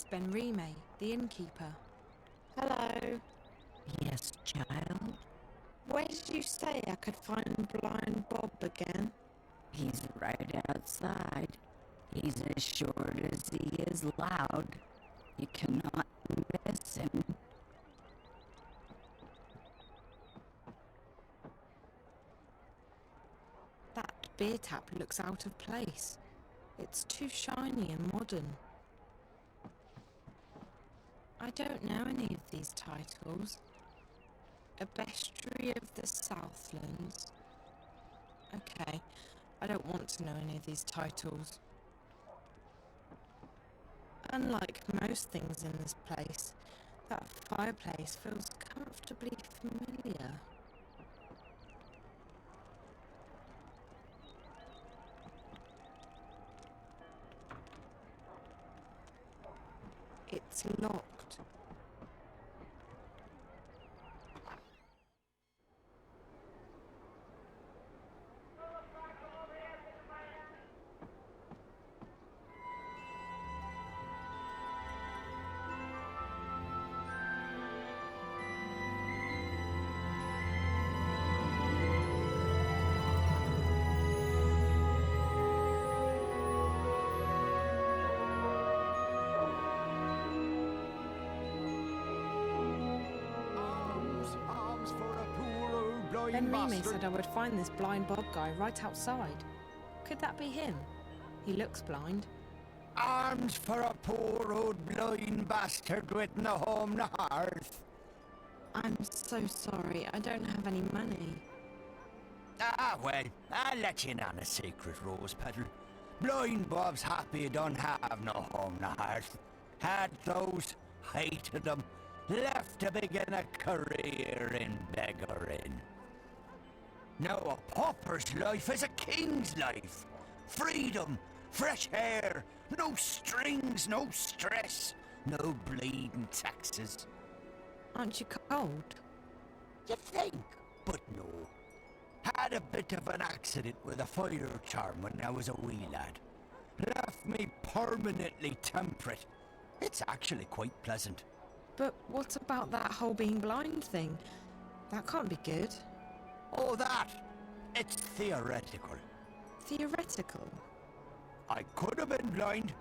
It's Ben Remay, the innkeeper. Hello. Yes, child? Where did you say I could find Blind Bob again? He's right outside. He's as short as he is loud. You cannot miss him. That beer tap looks out of place. It's too shiny and modern. I don't know any of these titles. A bestiary of the Southlands. Okay, I don't want to know any of these titles. Unlike most things in this place, that fireplace feels comfortably familiar. It's locked. Arms for a poor old blind Ben Remay bastard. said I would find this blind Bob guy right outside. Could that be him? He looks blind. Arms for a poor old blind bastard with no home, no hearth. I'm so sorry, I don't have any money. Well, I'll let you in on a secret, Rose Petal. Blind Bob's happy he don't have no home, no hearth. Had those, hated them, left to begin a career in beggaring. Now a pauper's life is a king's life. Freedom, fresh air, no strings, no stress, no bleeding taxes. Aren't you cold? You think, but no. Had a bit of an accident with a fire charm when I was a wee lad. Left me permanently temperate. It's actually quite pleasant. But what about that whole being blind thing? That can't be good. Oh, that! It's theoretical. Theoretical? I could have been blind.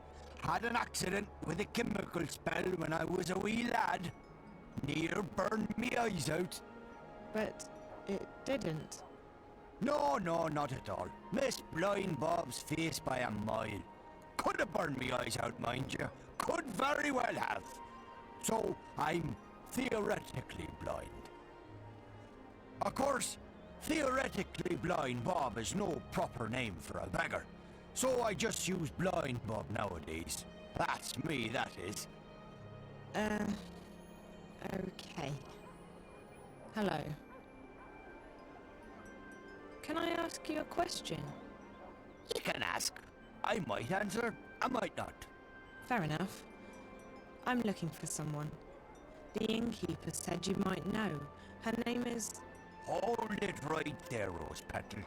Had an accident with a chemical spell when I was a wee lad. Near burned me eyes out. But it didn't. No, not at all. Missed Blind Bob's face by a mile. Could have burned me eyes out, mind you. Could very well have. So, I'm theoretically blind. Of course, theoretically blind Bob is no proper name for a beggar. So I just use Blind Bob nowadays. That's me, that is. Okay. Hello. Can I ask you a question? You can ask. I might answer, I might not. Fair enough. I'm looking for someone. The innkeeper said you might know. Her name is... Hold it right there, Rose Petal.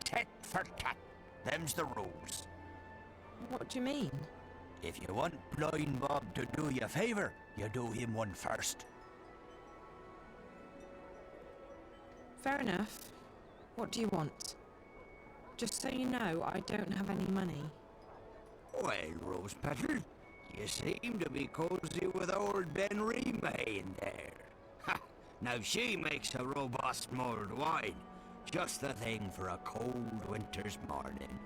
Tit for tat. Them's the rules. What do you mean? If you want Blind Bob to do you a favour, you do him one first. Fair enough. What do you want? Just so you know, I don't have any money. Well, Rose Petal, you seem to be cosy with old Ben Remay in there. Ha! Now she makes a robust mulled wine. Just the thing for a cold winter's morning.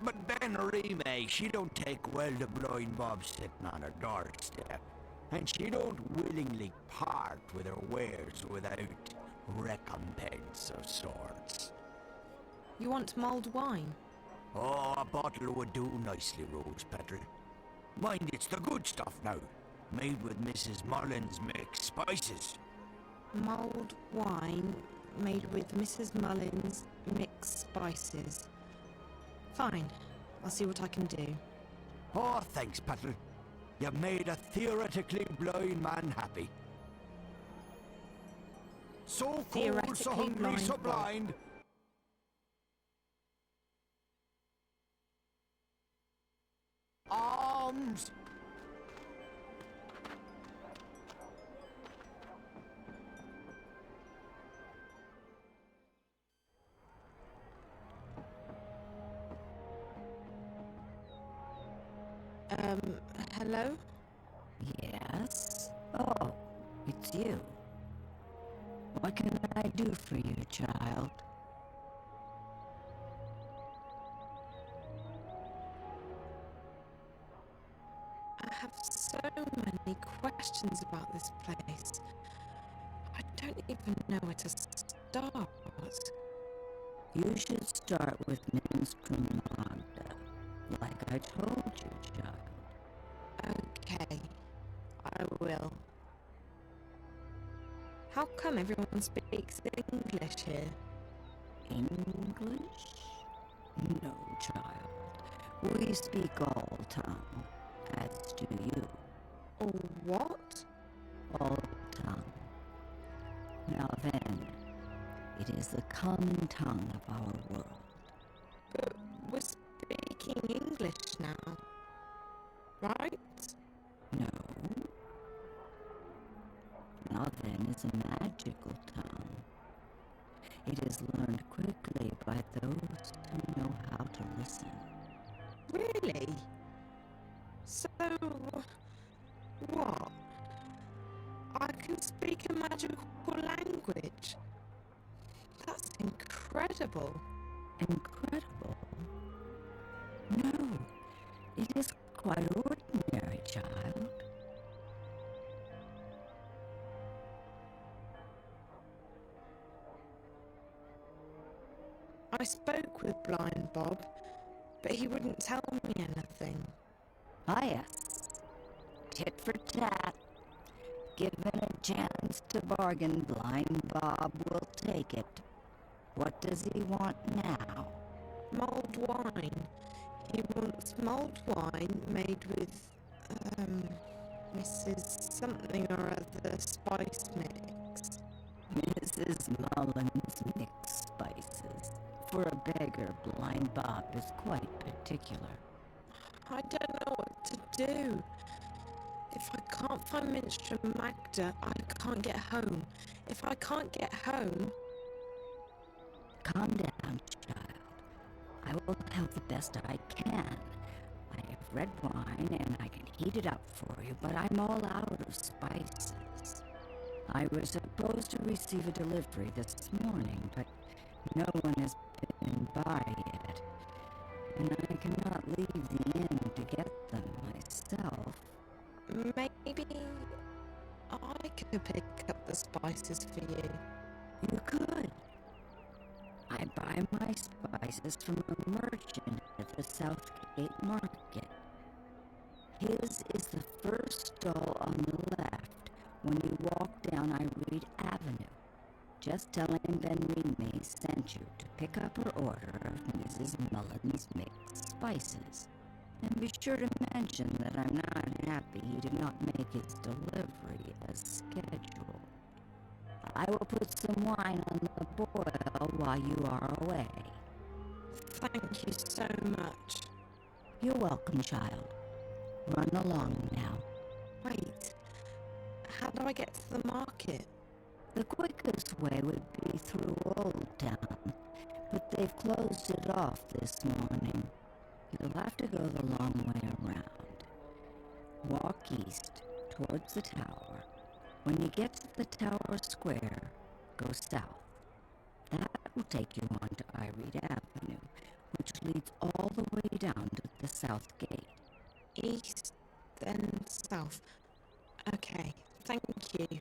But Ben Remay, she don't take well to Blind Bob sitting on her doorstep. And she don't willingly part with her wares without recompense of sorts. You want mulled wine? Oh, a bottle would do nicely, Rose Petal. Mind, it's the good stuff now. Made with Mrs. Mullen's mixed spices. Mulled wine made with Mrs. Mullen's mixed spices. Fine, I'll see what I can do. Oh, thanks, Petal. You made a theoretically blind man happy. So cold, Theoretically so hungry, blind so Bob. blind. Arms! Hello? Yes? Oh, it's you. What can I do for you, child? I have so many questions about this place. I don't even know where to start. You should start with Minstrel Magda, like I told you, child. Okay, I will. How come everyone speaks English here? English? No, child. We speak all tongue, as do you. Oh, what? All tongue. Now then, it is the common tongue of our world. But we're speaking English now, right? No. Now then is a magical tongue. It is learned quickly by those who know how to listen. Really? So, what? I can speak a magical language? That's incredible. Incredible? No, it is quite ordinary, child. I spoke with Blind Bob, but he wouldn't tell me anything. Ah, yes. Tit for tat. Given a chance to bargain, Blind Bob will take it. What does he want now? Mulled wine. He wants mulled wine made with, Mrs. something or other spice mix. Mrs. Mullins mixed spices. For a beggar, Blind Bob is quite particular. I don't know what to do. If I can't find Minstrel Magda, I can't get home. If I can't get home... Calm down, child. I will help the best I can. I have red wine and I can heat it up for you, but I'm all out of spices. I was supposed to receive a delivery this morning, but no one has been by yet, and I cannot leave the inn to get them myself. Maybe I could pick up the spices for you. You could. I buy my spices from a merchant at the Southgate Market. His is the first stall on the left when you walk down Ireland Avenue. Just tell him Ben Remey sent you to pick up her order of Mrs. Mullins mixed spices. And be sure to mention that I'm not happy he did not make his delivery as scheduled. I will put some wine on the boil while you are away. Thank you so much. You're welcome, child. Run along now. Wait, how do I get to the market? The quickest way would be through Old Town, but they've closed it off this morning. You'll have to go the long way around. Walk east towards the tower. When you get to the tower square, go south. That will take you on to Ireland Avenue, which leads all the way down to the south gate. East, then south. Okay, thank you.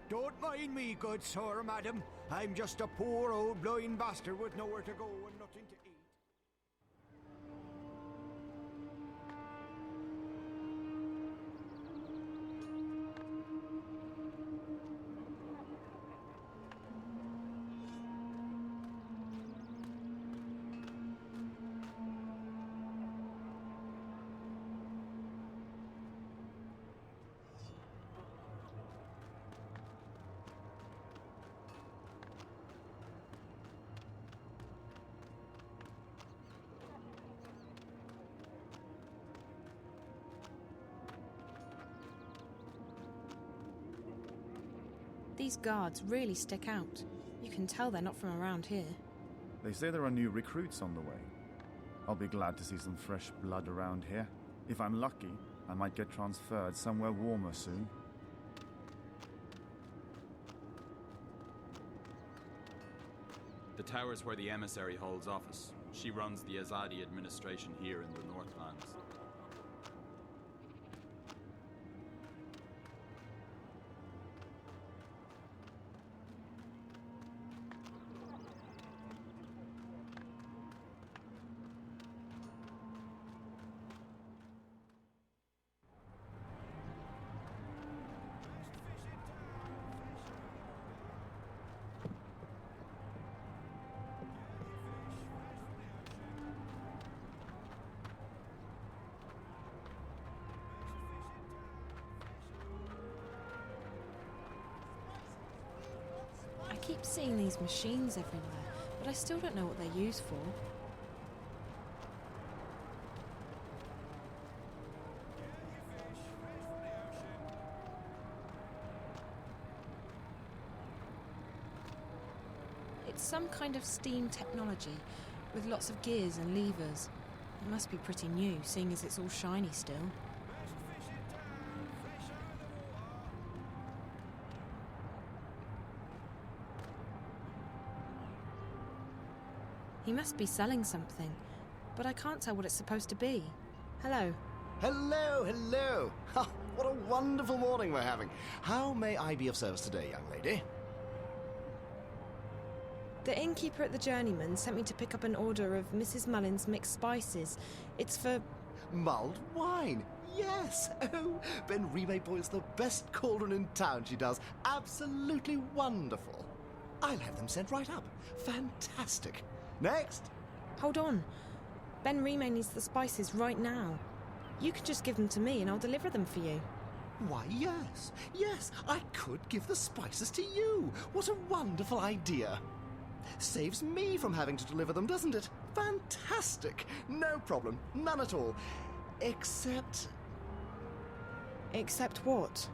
Don't mind me, good sir, madam. I'm just a poor old blind bastard with nowhere to go and nothing to eat. These guards really stick out. You can tell they're not from around here. They say there are new recruits on the way. I'll be glad to see some fresh blood around here. If I'm lucky, I might get transferred somewhere warmer soon. The tower's where the emissary holds office. She runs the Azadi administration here in the Northlands. I keep seeing these machines everywhere, but I still don't know what they're used for. It's some kind of steam technology, with lots of gears and levers. It must be pretty new, seeing as it's all shiny still. He must be selling something, but I can't tell what it's supposed to be. Hello. Hello, hello. Ha, what a wonderful morning we're having. How may I be of service today, young lady? The innkeeper at the Journeyman sent me to pick up an order of Mrs. Mullin's mixed spices. It's for... Mulled wine. Yes. Oh, Ben Rime boils the best cauldron in town, she does. Absolutely wonderful. I'll have them sent right up. Fantastic. Next. Hold on. Ben Rime needs the spices right now. You could just give them to me and I'll deliver them for you. Why, yes. Yes, I could give the spices to you. What a wonderful idea. Saves me from having to deliver them, doesn't it? Fantastic. No problem. None at all. Except... Except what?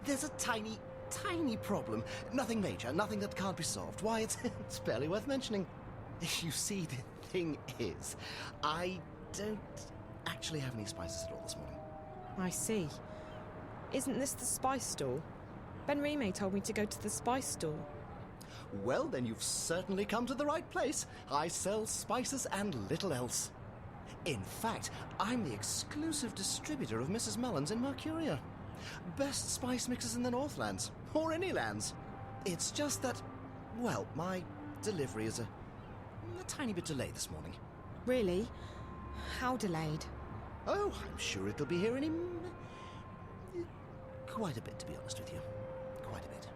There's a tiny problem. Nothing major, nothing that can't be solved. Why, it's barely worth mentioning. You see, the thing is, I don't actually have any spices at all this morning. I see. Isn't this the spice store? Ben Rime told me to go to the spice store. Well, then you've certainly come to the right place. I sell spices and little else. In fact, I'm the exclusive distributor of Mrs. Mullin's in Mercuria. Best spice mixes in the Northlands, or any lands. It's just that, well, my delivery is a tiny bit delayed this morning. Really? How delayed? Oh, I'm sure it'll be here any... quite a bit, to be honest with you. Quite a bit.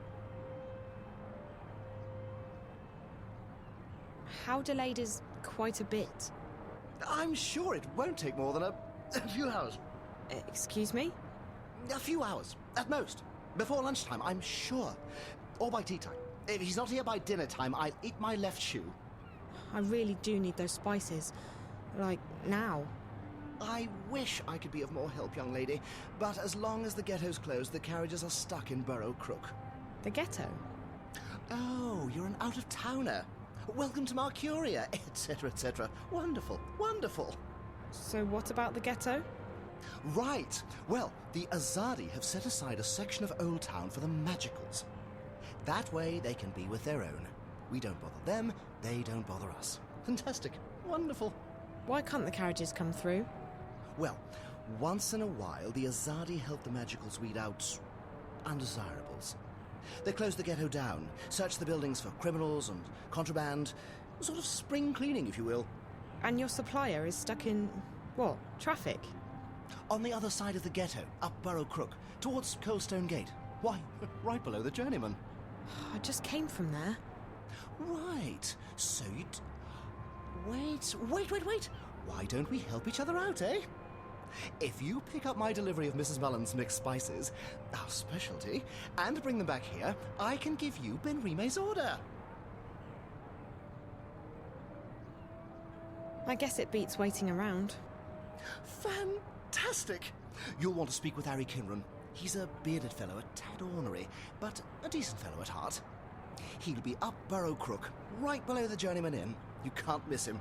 How delayed is quite a bit? I'm sure it won't take more than a few hours. Excuse me? A few hours, at most. Before lunchtime, I'm sure. Or by tea time. If he's not here by dinner time, I'll eat my left shoe. I really do need those spices. Like, now. I wish I could be of more help, young lady. But as long as the ghetto's closed, the carriages are stuck in Burrow Crook. The ghetto? Oh, you're an out-of-towner. Welcome to Mercuria, etc., etc. Wonderful, wonderful. So what about the ghetto? Right. Well, the Azadi have set aside a section of Old Town for the Magicals. That way they can be with their own. We don't bother them, they don't bother us. Fantastic. Wonderful. Why can't the carriages come through? Well, once in a while, the Azadi help the Magicals weed out undesirables. They closed the ghetto down, searched the buildings for criminals and contraband. Sort of spring cleaning, if you will. And your supplier is stuck in, what, traffic? On the other side of the ghetto, up Burrow Crook, towards Coldstone Gate. Why, right below the Journeyman. I just came from there. Right, so you'd... Wait. Why don't we help each other out, eh? If you pick up my delivery of Mrs. Mullen's mixed spices, our specialty, and bring them back here, I can give you Ben Rime's order. I guess it beats waiting around. Fantastic! You'll want to speak with Harry Kinran. He's a bearded fellow, a tad ornery, but a decent fellow at heart. He'll be up Burrow Crook, right below the Journeyman Inn. You can't miss him.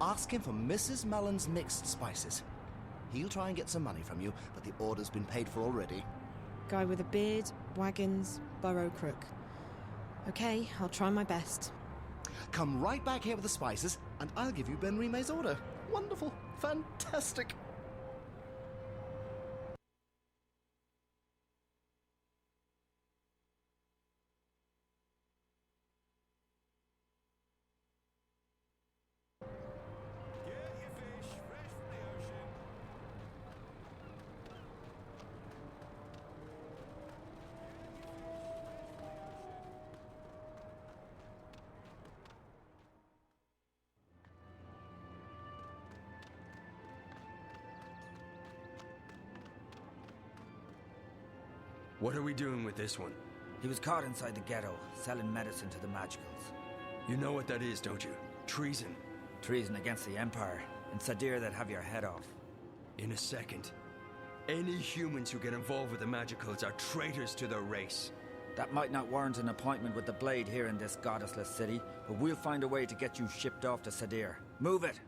Ask him for Mrs. Mullen's mixed spices. He'll try and get some money from you, but the order's been paid for already. Guy with a beard, wagons, Burrow Crook. Okay, I'll try my best. Come right back here with the spices, and I'll give you Ben Rime's order. Wonderful. Fantastic. What are we doing with this one? He was caught inside the ghetto, selling medicine to the magicals. You know what that is, don't you? Treason. Treason against the Empire. In Sadir, they'd have your head off. In a second. Any humans who get involved with the magicals are traitors to their race. That might not warrant an appointment with the Blade here in this goddessless city, but we'll find a way to get you shipped off to Sadir. Move it!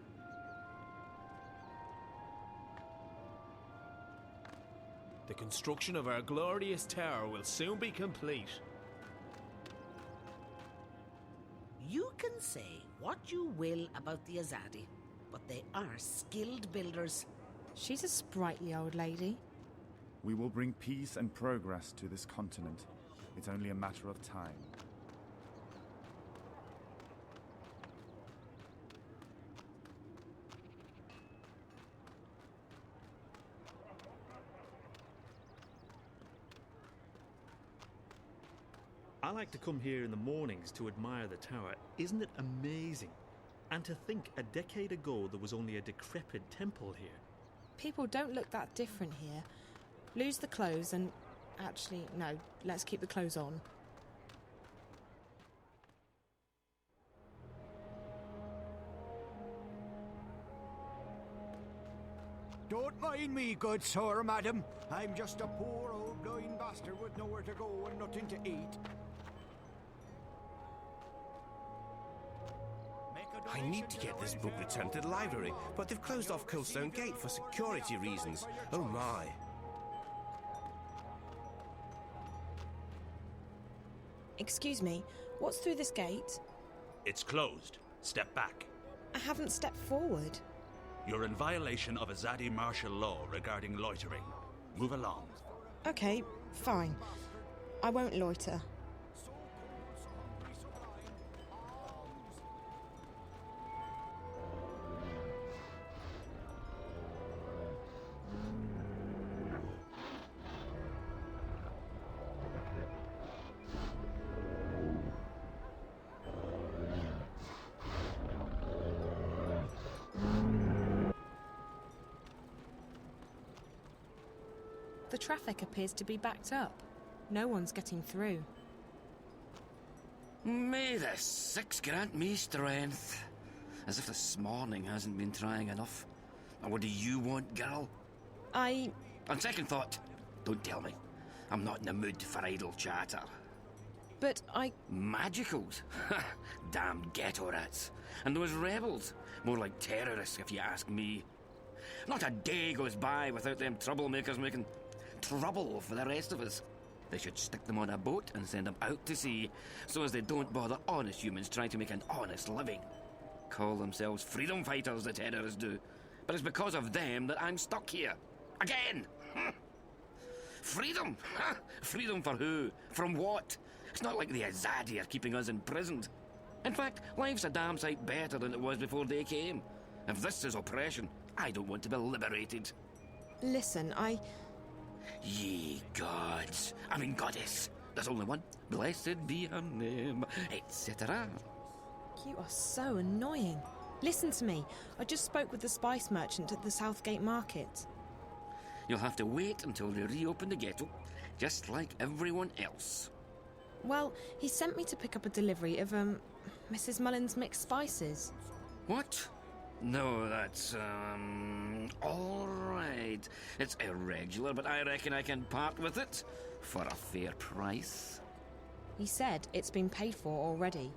The construction of our glorious tower will soon be complete. You can say what you will about the Azadi, but they are skilled builders. She's a sprightly old lady. We will bring peace and progress to this continent. It's only a matter of time. I like to come here in the mornings to admire the tower. Isn't it amazing? And to think a decade ago there was only a decrepit temple here. People don't look that different here. Lose the clothes and... Actually, no, let's keep the clothes on. Don't mind me, good sir, madam. I'm just a poor old blind bastard with nowhere to go and nothing to eat. I need to get this book returned to the library, but they've closed off Coldstone Gate for security reasons. Oh my. Excuse me, what's through this gate? It's closed. Step back. I haven't stepped forward. You're in violation of Azadi martial law regarding loitering. Move along. Okay, fine. I won't loiter. The traffic appears to be backed up. No one's getting through. May the six grant me strength. As if this morning hasn't been trying enough. And what do you want, girl? On second thought, don't tell me. I'm not in the mood for idle chatter. But Magicals? Damn ghetto rats. And those rebels? More like terrorists, if you ask me. Not a day goes by without them troublemakers making trouble for the rest of us. They should stick them on a boat and send them out to sea, so as they don't bother honest humans trying to make an honest living. Call themselves freedom fighters, the terrorists do. But it's because of them that I'm stuck here. Again! Freedom? Ha! Freedom for who? From what? It's not like the Azadi are keeping us imprisoned. In fact, life's a damn sight better than it was before they came. If this is oppression, I don't want to be liberated. Listen, Ye gods. I mean goddess. There's only one. Blessed be her name, etc. You are so annoying. Listen to me. I just spoke with the spice merchant at the Southgate Market. You'll have to wait until they reopen the ghetto, just like everyone else. Well, he sent me to pick up a delivery of, Mrs. Mullen's mixed spices. What? No, that's, all right. It's irregular, but I reckon I can part with it for a fair price. He said it's been paid for already,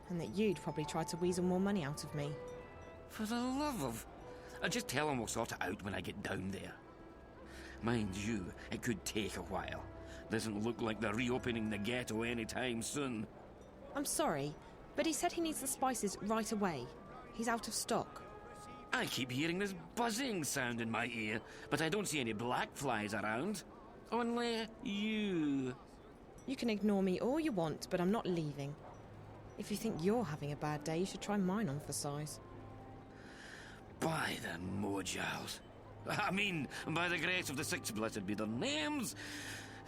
and that you'd probably try to weasel more money out of me. For the love of... I'll just tell him we'll sort it out when I get down there. Mind you, it could take a while. Doesn't look like they're reopening the ghetto anytime soon. I'm sorry, but he said he needs the spices right away. He's out of stock. I keep hearing this buzzing sound in my ear, but I don't see any black flies around. Only you. You can ignore me all you want, but I'm not leaving. If you think you're having a bad day, you should try mine on for size. By the Mojals. I mean, by the grace of the six blessed be their names.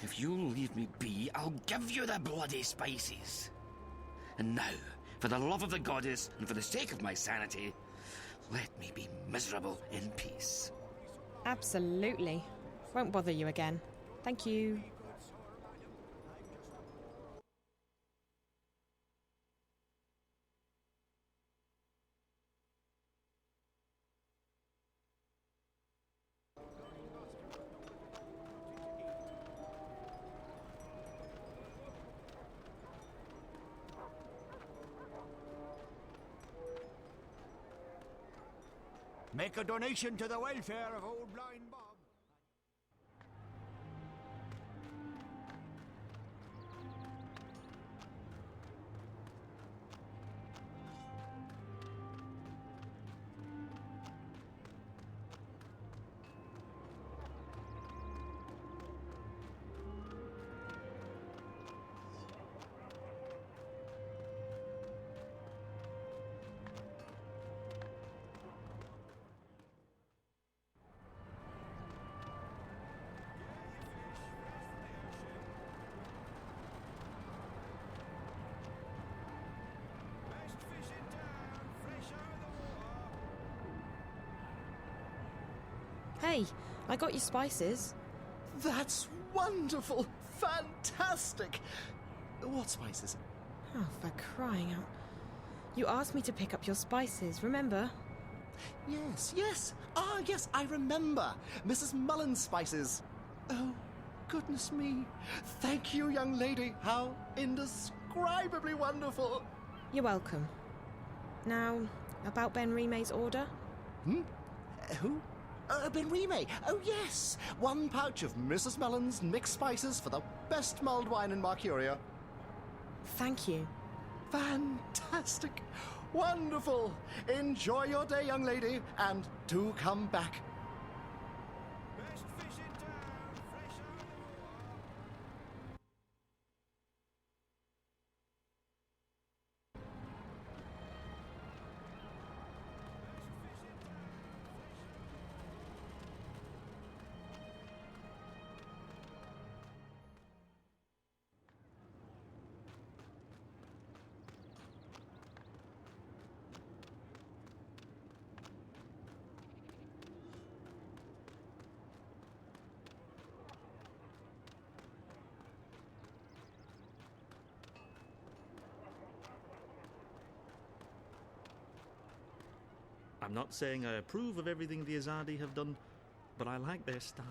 If you'll leave me be, I'll give you the bloody spices. And now, for the love of the goddess and for the sake of my sanity, let me be miserable in peace. Absolutely. Won't bother you again. Thank you. Make a donation to the welfare of old blind Bob. Hey, I got your spices. That's wonderful! Fantastic! What spices? Oh, for crying out. You asked me to pick up your spices, remember? Yes. Ah, yes, I remember. Mrs. Mullen's spices. Oh, goodness me. Thank you, young lady. How indescribably wonderful. You're welcome. Now, about Ben Rime's order? Who? Ben Rime. Oh, yes. 1 pouch of Mrs. Mullen's mixed spices for the best mulled wine in Mercuria. Thank you. Fantastic. Wonderful. Enjoy your day, young lady, and do come back. Best fish in town, fresh out of the I'm not saying I approve of everything the Azadi have done, but I like their style.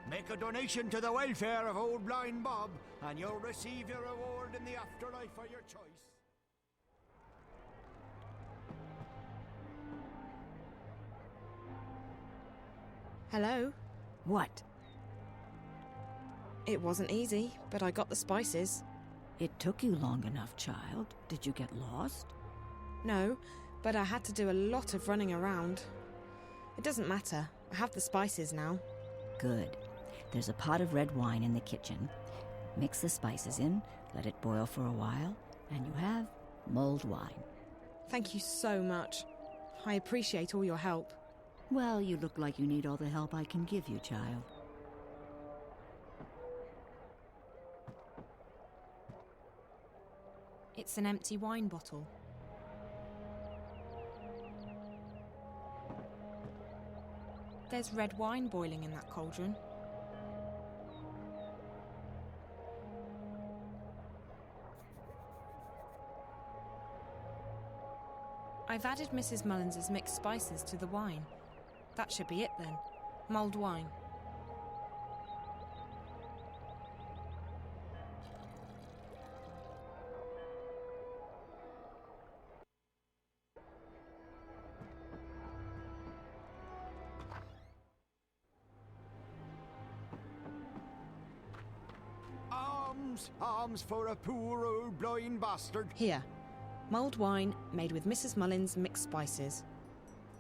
Make a donation to the welfare of old blind Bob, and you'll receive your reward in the afterlife for your choice. Hello? What? It wasn't easy, but I got the spices. It took you long enough, child. Did you get lost? No, but I had to do a lot of running around. It doesn't matter. I have the spices now. Good. There's a pot of red wine in the kitchen. Mix the spices in, let it boil for a while, and you have mulled wine. Thank you so much. I appreciate all your help. Well, you look like you need all the help I can give you, child. It's an empty wine bottle. There's red wine boiling in that cauldron. I've added Mrs. Mullins's mixed spices to the wine. That should be it then. Mulled wine. Alms for a poor old blind bastard. Here. Mulled wine made with Mrs. Mullins's mixed spices.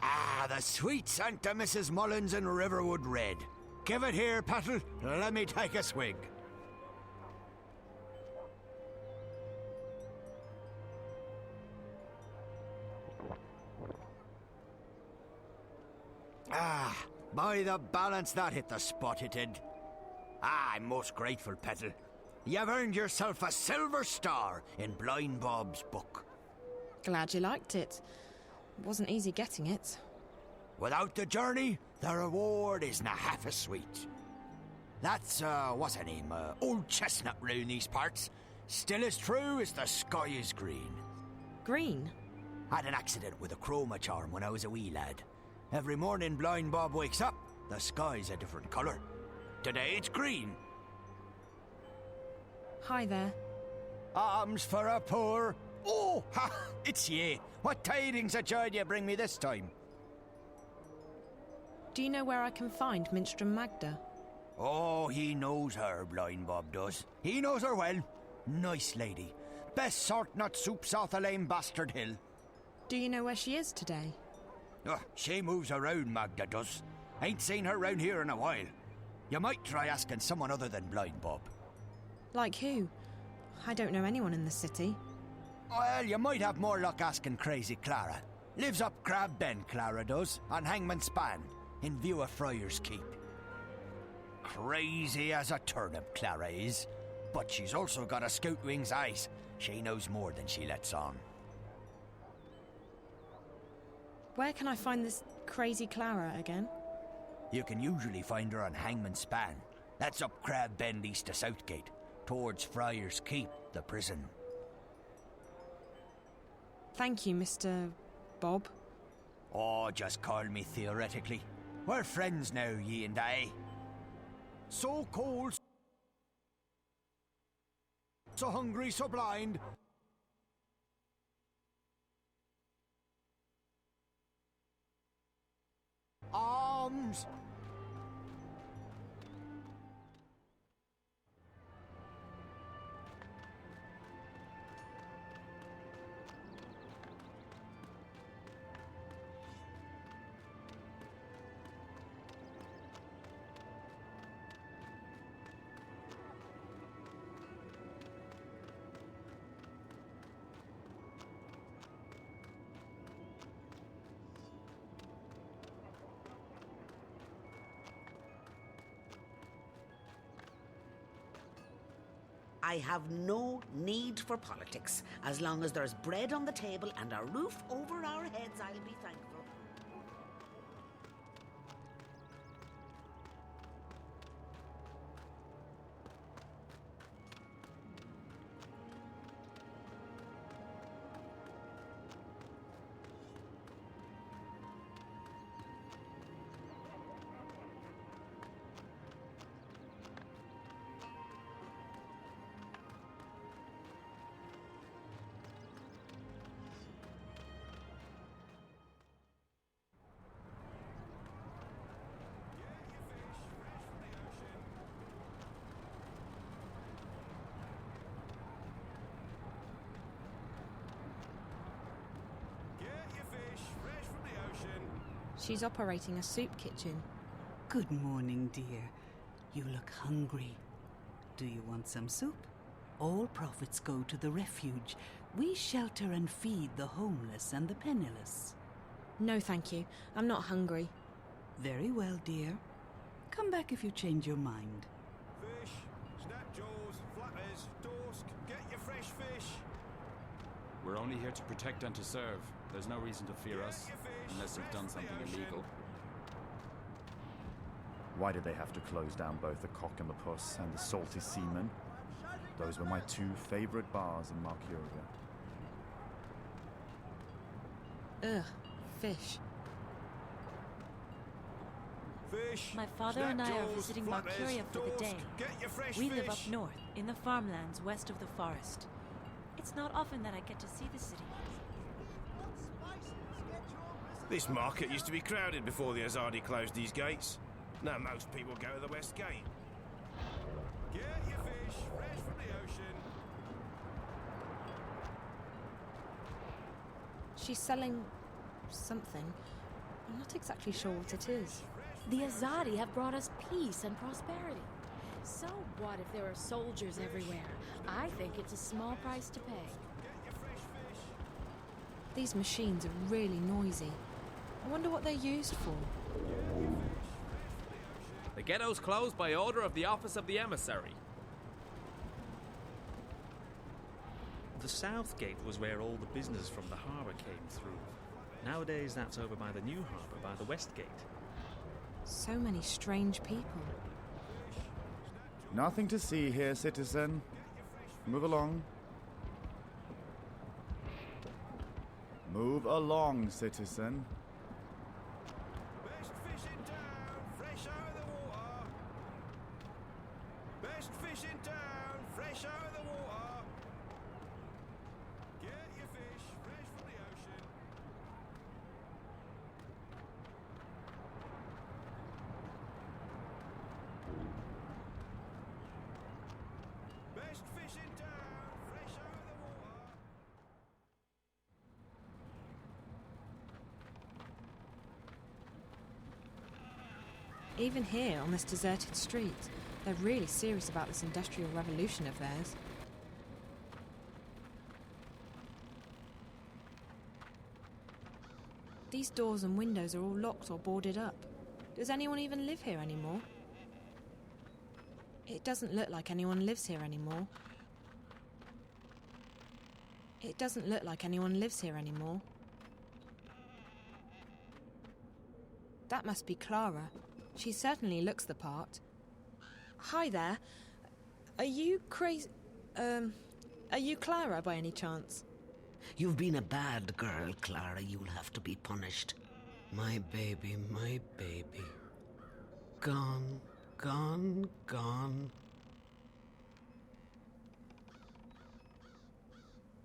Ah, the sweet scent of Mrs. Mullins and Riverwood Red. Give it here, Petal. Let me take a swig. Ah, by the balance, that hit the spot it did. Ah, I'm most grateful, Petal. You've earned yourself a silver star in Blind Bob's book. Glad you liked it. It wasn't easy getting it. Without the journey, the reward isn't half as sweet. That's, what's her name? Old Chestnut round these parts. Still as true as the sky is green. Green? Had an accident with a chroma charm when I was a wee lad. Every morning Blind Bob wakes up, the sky's a different colour. Today it's green. Hi there. Alms for a poor... Oh, ha! It's ye. What tidings of joy do you bring me this time? Do you know where I can find Minstrom Magda? Oh, he knows her, Blind Bob does. He knows her well. Nice lady. Best sort nut soup south of Lame Bastard Hill. Do you know where she is today? Oh, she moves around, Magda does. Ain't seen her round here in a while. You might try asking someone other than Blind Bob. Like who? I don't know anyone in the city. Well, you might have more luck asking Crazy Clara. Lives up Crab Bend, Clara does, on Hangman Span, in view of Friar's Keep. Crazy as a turnip, Clara is. But she's also got a scout wing's eyes. She knows more than she lets on. Where can I find this Crazy Clara again? You can usually find her on Hangman Span. That's up Crab Bend east of Southgate, towards Friar's Keep, the prison. Thank you, Mr. Bob. Oh, just call me theoretically. We're friends now, ye and I. So cold, so hungry, so blind. Arms. I have no need for politics. As long as there's bread on the table and a roof over our heads, I'll be thankful. She's operating a soup kitchen. Good morning, dear. You look hungry. Do you want some soup? All profits go to the refuge. We shelter and feed the homeless and the penniless. No, thank you. I'm not hungry. Very well, dear. Come back if you change your mind. Fish, snapjaws, flappers, dorsk, get your fresh fish. We're only here to protect and to serve. There's no reason to fear us, unless you've done something illegal. Why did they have to close down both the Cock and the Puss and the Salty Seaman? Those were my two favourite bars in Mercuria. Ugh, fish. Fish, My father and I are snapjaws, visiting flappers, Mercuria for the dorsk, day. get your fresh We fish. live up north, in the farmlands west of the forest. It's not often that I get to see the city. This market used to be crowded before the Azadi closed these gates. Now most people go to the West Gate. Get your fish fresh from the ocean. She's selling something. I'm not exactly sure what it is. The Azadi have brought us peace and prosperity. So what if there are soldiers everywhere? I think it's a small price to pay. These machines are really noisy. I wonder what they're used for. The ghetto's closed by order of the Office of the Emissary. The South Gate was where all the business from the harbour came through. Nowadays that's over by the new harbour, by the West Gate. So many strange people. Nothing to see here, citizen. Move along. Move along, citizen. Best fish in town, fresh out of the water. Best fish in town, fresh out of the water. Get your fish fresh from the ocean. Best fish in town, fresh out of the water. Even here, on this deserted street, they're really serious about this industrial revolution of theirs. These doors and windows are all locked or boarded up. Does anyone even live here anymore? It doesn't look like anyone lives here anymore. It doesn't look like anyone lives here anymore. That must be Clara. She certainly looks the part. Hi there. Are you crazy? Are you Clara by any chance? You've been a bad girl, Clara. You'll have to be punished. My baby, my baby. Gone, gone, gone.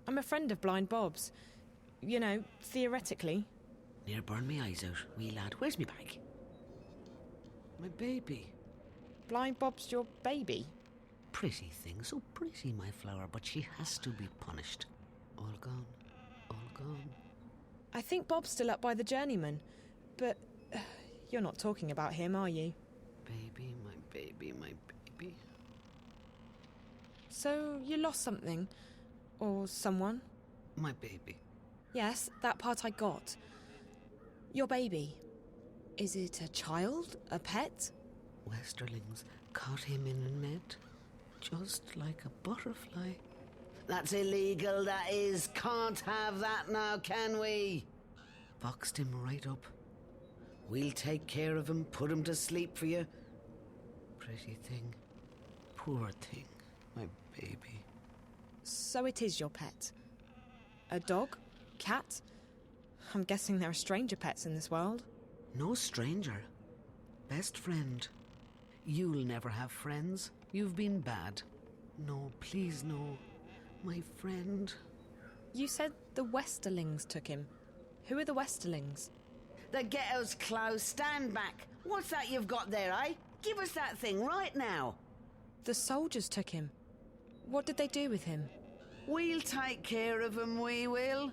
I'm a friend of Blind Bob's. You know, theoretically. Near burn me eyes out, wee lad. Where's me bag? My baby. Blind Bob's your baby? Pretty thing, so pretty, my flower, but she has to be punished. All gone, all gone. I think Bob's still up by the journeyman, but you're not talking about him, are you? Baby, my baby, my baby. So you lost something? Or someone? My baby. Yes, that part I got. Your baby. Is it a child? A pet? Westerlings caught him in a net, just like a butterfly. That's illegal, that is. Can't have that now, can we? Boxed him right up. We'll take care of him, put him to sleep for you. Pretty thing. Poor thing, my baby. So it is your pet? A dog? Cat? I'm guessing there are stranger pets in this world. No stranger. Best friend. You'll never have friends. You've been bad. No, please no. My friend. You said the Westerlings took him. Who are the Westerlings? The ghetto's closed. Stand back. What's that you've got there, eh? Give us that thing right now. The soldiers took him. What did they do with him? We'll take care of him, we will.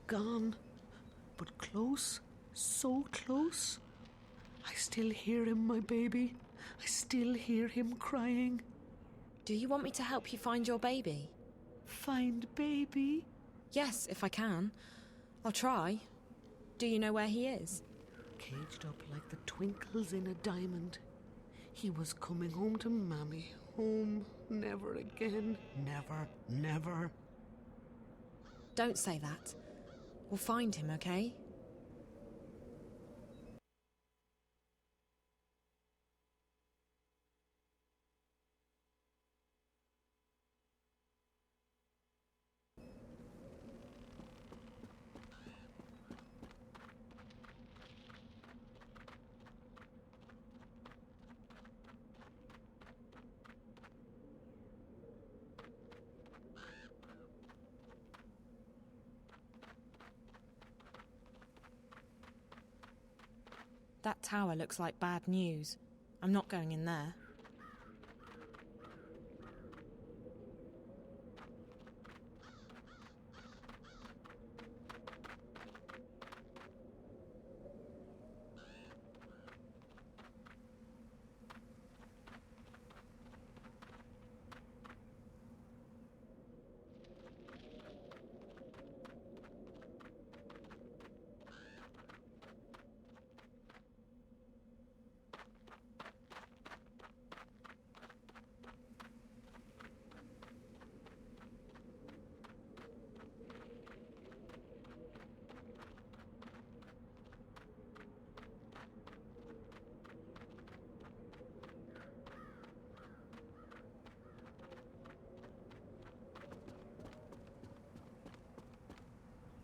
Gone. But close. So close. I still hear him, my baby. I still hear him crying. Do you want me to help you find your baby? Find baby? Yes, if I can. I'll try. Do you know where he is? Caged up like the twinkles in a diamond. He was coming home to Mammy. Home, never again. Never, never. Don't say that. We'll find him, okay? That tower looks like bad news. I'm not going in there.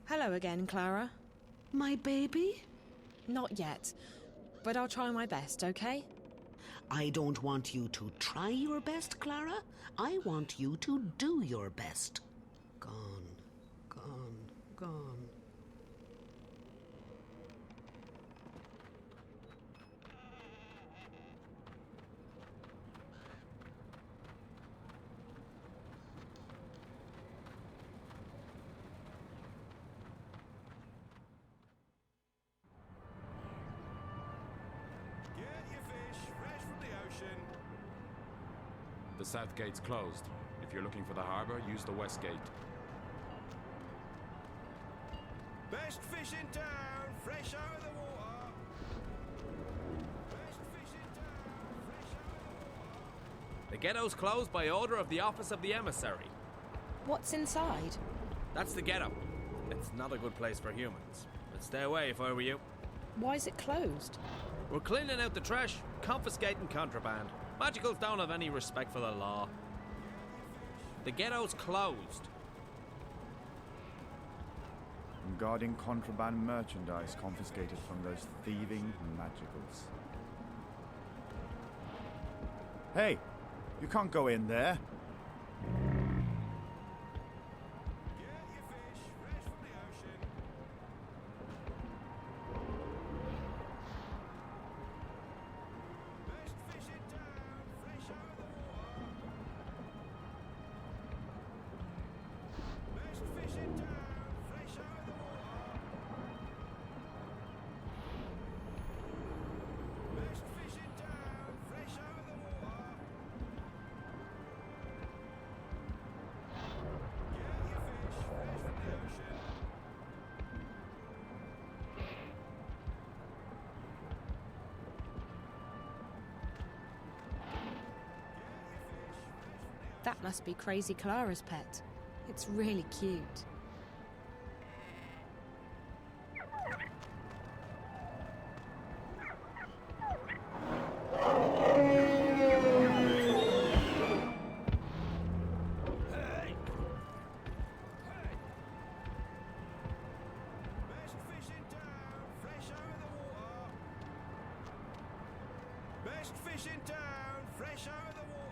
Hello again, Clara. My baby? Not yet, but I'll try my best, okay? I don't want you to try your best, Clara. I want you to do your best. Gone, gone, gone. The south gate's closed. If you're looking for the harbour, use the west gate. Best fish in town, fresh out of the water. Best fish in town, fresh out of the water. The ghetto's closed by order of the Office of the Emissary. What's inside? That's the ghetto. It's not a good place for humans. I'd stay away if I were you. Why is it closed? We're cleaning out the trash, confiscating contraband. Magicals don't have any respect for the law. The ghetto's closed. I'm guarding contraband merchandise confiscated from those thieving magicals. Hey, you can't go in there. That must be Crazy Clara's pet. It's really cute. Best fish in town, fresh out of the water.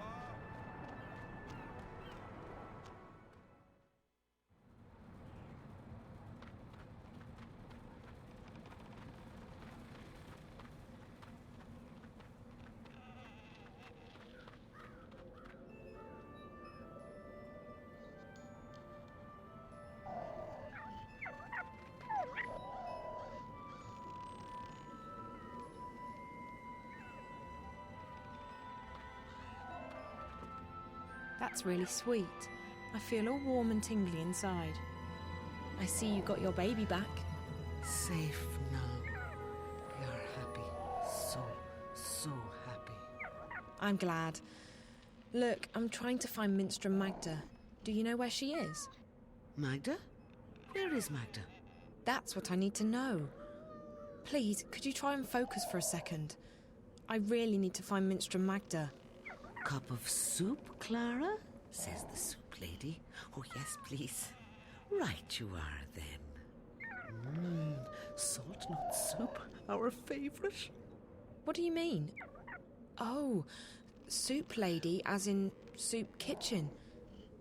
That's really sweet. I feel all warm and tingly inside. I see you got your baby back. Safe now. We are happy. So happy. I'm glad. Look, I'm trying to find Minstrel Magda. Do you know where she is? Magda? Where is Magda? That's what I need to know. Please, could you try and focus for a second? I really need to find Minstrel Magda. Cup of soup, Clara? Says the soup lady. Oh, yes, please. Right you are, then. Salt nut soup, our favourite. What do you mean? Oh, soup lady, as in soup kitchen.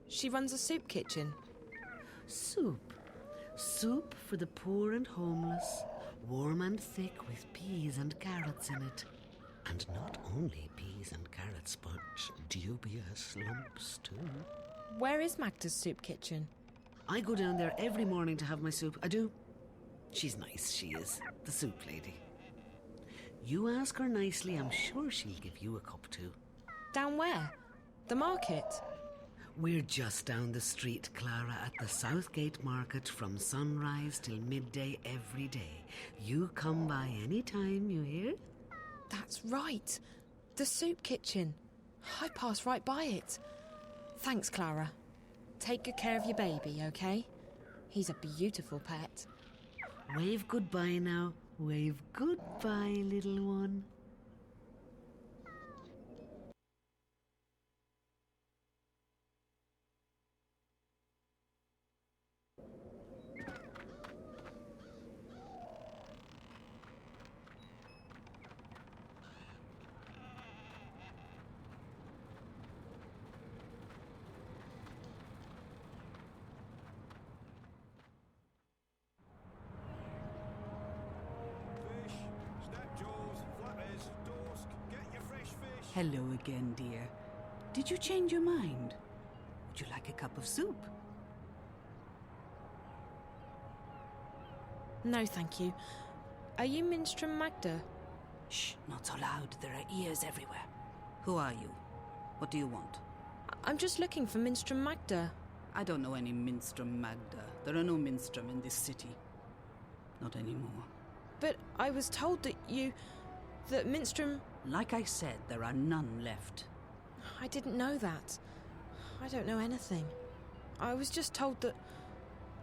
She runs a soup kitchen. Soup. Soup for the poor and homeless. Warm and thick with peas and carrots in it. And not only peas and carrots, but dubious lumps too. Where is Magda's soup kitchen? I go down there every morning to have my soup. I do. She's nice, she is. The soup lady. You ask her nicely, I'm sure she'll give you a cup too. Down where? The market? We're just down the street, Clara, at the Southgate Market from sunrise till midday every day. You come by any time, you hear? That's right. The soup kitchen. I pass right by it. Thanks, Clara. Take good care of your baby, okay? He's a beautiful pet. Wave goodbye now. Wave goodbye, little one. Hello again, dear. Did you change your mind? Would you like a cup of soup? No, thank you. Are you Minstrel Magda? Shh, not so loud. There are ears everywhere. Who are you? What do you want? I'm just looking for Minstrel Magda. I don't know any Minstrel Magda. There are no Minstrom in this city. Not anymore. But I was told that Minstrom... Like I said, there are none left. I didn't know that. I don't know anything. I was just told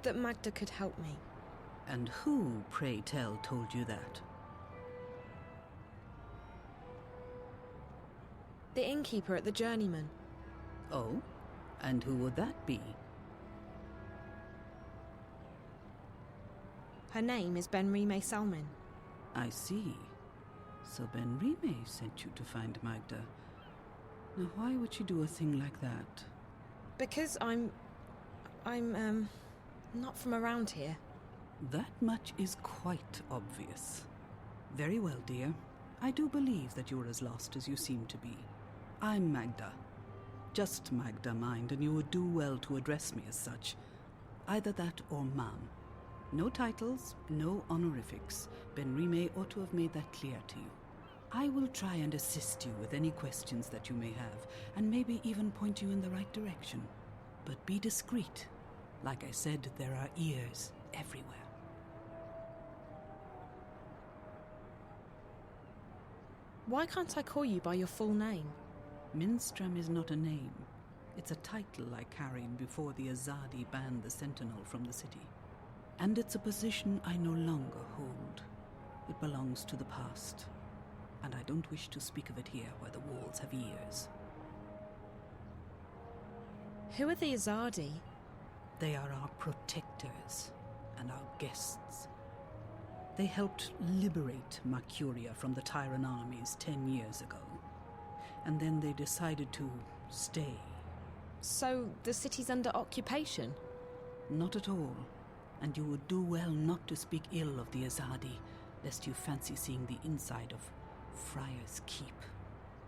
that Magda could help me. And who, pray tell, told you that? The innkeeper at the Journeyman. Oh? And who would that be? Her name is Benrime Salmin. I see. So Benrime sent you to find Magda. Now why would she do a thing like that? Because I'm not from around here. That much is quite obvious. Very well, dear. I do believe that you're as lost as you seem to be. I'm Magda. Just Magda, mind, and you would do well to address me as such. Either that or ma'am. No titles, no honorifics. Benrime ought to have made that clear to you. I will try and assist you with any questions that you may have, and maybe even point you in the right direction. But be discreet. Like I said, there are ears everywhere. Why can't I call you by your full name? Minstrom is not a name. It's a title I carried before the Azadi banned the Sentinel from the city. And it's a position I no longer hold. It belongs to the past. And I don't wish to speak of it here where the walls have ears. Who are the Azadi? They are our protectors and our guests. They helped liberate Mercuria from the Tyran armies 10 years ago. And then they decided to stay. So the city's under occupation? Not at all. And you would do well not to speak ill of the Azadi, lest you fancy seeing the inside of Friar's Keep.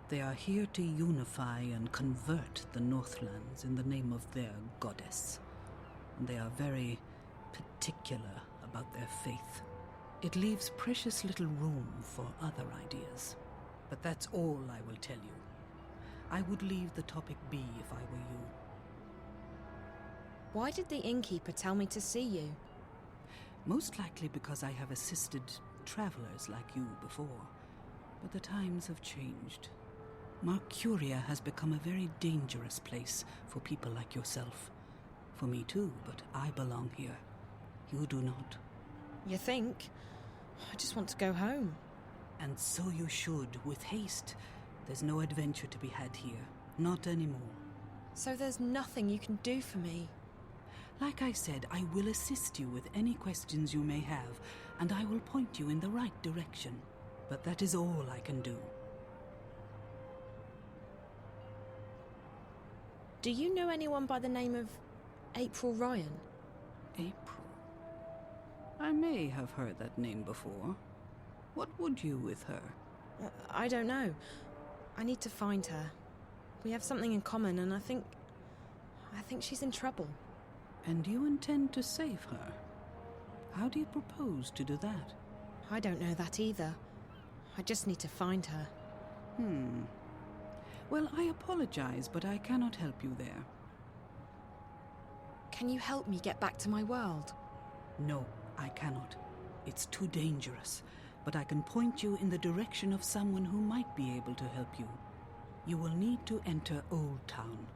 They are here to unify and convert the Northlands in the name of their goddess. And they are very particular about their faith. It leaves precious little room for other ideas. But that's all I will tell you. I would leave the topic be if I were you. Why did the innkeeper tell me to see you? Most likely because I have assisted travelers like you before. But the times have changed. Mercuria has become a very dangerous place for people like yourself. For me too, but I belong here. You do not. You think? I just want to go home. And so you should, with haste. There's no adventure to be had here. Not anymore. So there's nothing you can do for me? Like I said, I will assist you with any questions you may have, and I will point you in the right direction. But that is all I can do. Do you know anyone by the name of April Ryan? April? I may have heard that name before. What would you with her? I don't know. I need to find her. We have something in common, and I think she's in trouble. And you intend to save her? How do you propose to do that? I don't know that either. I just need to find her. Well, I apologize, but I cannot help you there. Can you help me get back to my world? No, I cannot. It's too dangerous. But I can point you in the direction of someone who might be able to help you. You will need to enter Old Town.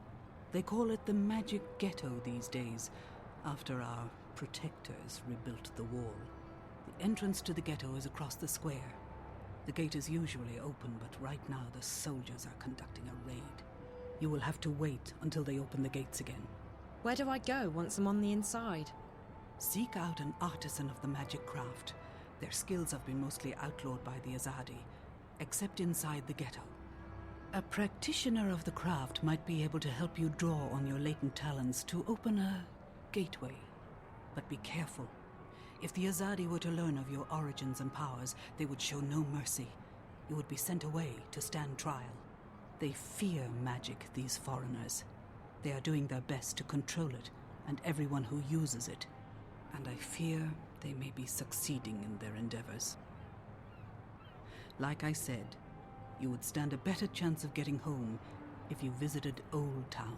They call it the Magic Ghetto these days, after our protectors rebuilt the wall. The entrance to the ghetto is across the square. The gate is usually open, but right now the soldiers are conducting a raid. You will have to wait until they open the gates again. Where do I go once I'm on the inside? Seek out an artisan of the magic craft. Their skills have been mostly outlawed by the Azadi, except inside the ghetto. A practitioner of the craft might be able to help you draw on your latent talents to open a gateway. But be careful. If the Azadi were to learn of your origins and powers, they would show no mercy. You would be sent away to stand trial. They fear magic, these foreigners. They are doing their best to control it, and everyone who uses it. And I fear they may be succeeding in their endeavors. Like I said, you would stand a better chance of getting home if you visited Old Town.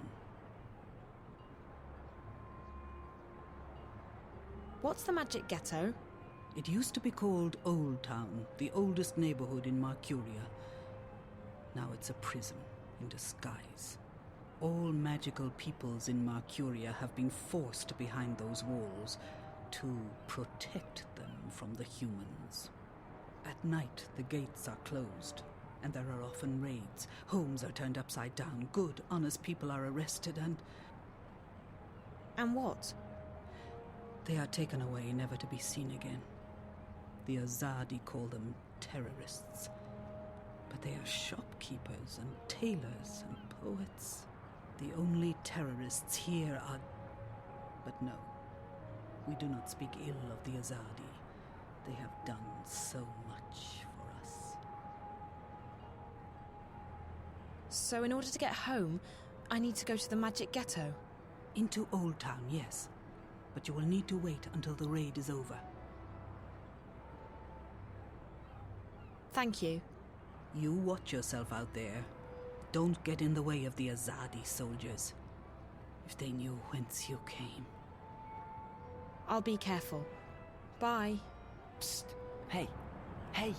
What's the Magic Ghetto? It used to be called Old Town, the oldest neighborhood in Mercuria. Now it's a prison in disguise. All magical peoples in Mercuria have been forced behind those walls to protect them from the humans. At night, the gates are closed, and there are often raids. Homes are turned upside down. Good, honest people are arrested and... And what? They are taken away, never to be seen again. The Azadi call them terrorists. But they are shopkeepers and tailors and poets. The only terrorists here are... But no, we do not speak ill of the Azadi. They have done so much for us. So in order to get home, I need to go to the Magic Ghetto? Into Old Town, yes. But you will need to wait until the raid is over. Thank you. You watch yourself out there. Don't get in the way of the Azadi soldiers. If they knew whence you came. I'll be careful. Bye. Psst. Hey. Hey.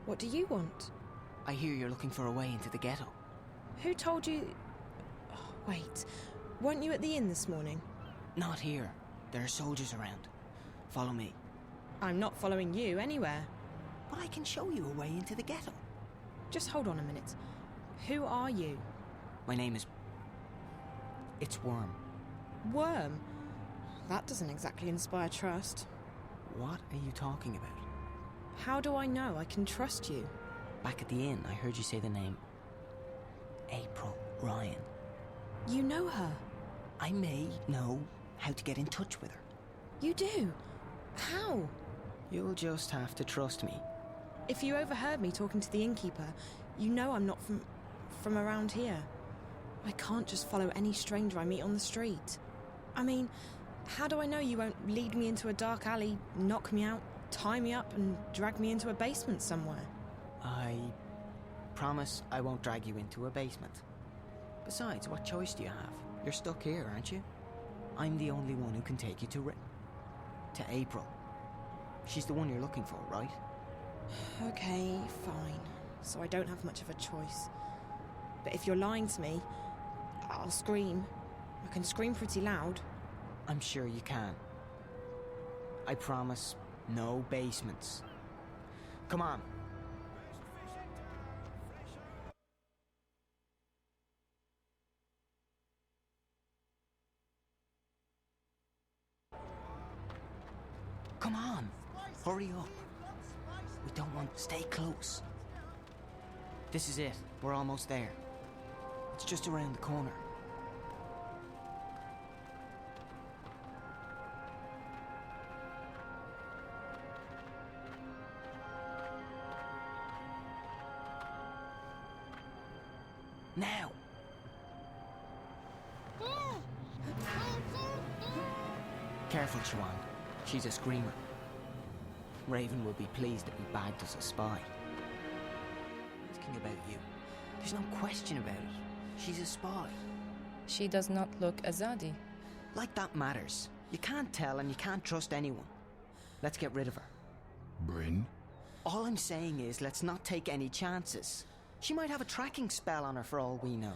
What do you want? I hear you're looking for a way into the ghetto. Who told you... Oh, wait, weren't you at the inn this morning? Not here. There are soldiers around. Follow me. I'm not following you anywhere. But I can show you a way into the ghetto. Just hold on a minute. Who are you? My name is... It's Worm. Worm? That doesn't exactly inspire trust. What are you talking about? How do I know I can trust you? Back at the inn, I heard you say the name... April Ryan. You know her? I may know how to get in touch with her. You do? How? You'll just have to trust me. If you overheard me talking to the innkeeper, you know I'm not from around here. I can't just follow any stranger I meet on the street. I mean, How do I know you won't lead me into a dark alley, knock me out, tie me up, and drag me into a basement somewhere? I promise I won't drag you into a basement. Besides, what choice do you have? You're stuck here, aren't you? I'm the only one who can take you to April. She's the one you're looking for, right? Okay, fine. So I don't have much of a choice. But if you're lying to me, I'll scream. I can scream pretty loud. I'm sure you can. I promise, no basements. Come on. Come on, hurry up. We don't want to stay close. This is it. We're almost there. It's just around the corner. Now! Careful, Siobhan. She's a screamer. Raven will be pleased that we bagged us a spy. Asking about you. There's no question about it. She's a spy. She does not look Azadi. Like that matters. You can't tell and you can't trust anyone. Let's get rid of her. Bryn? All I'm saying is let's not take any chances. She might have a tracking spell on her for all we know.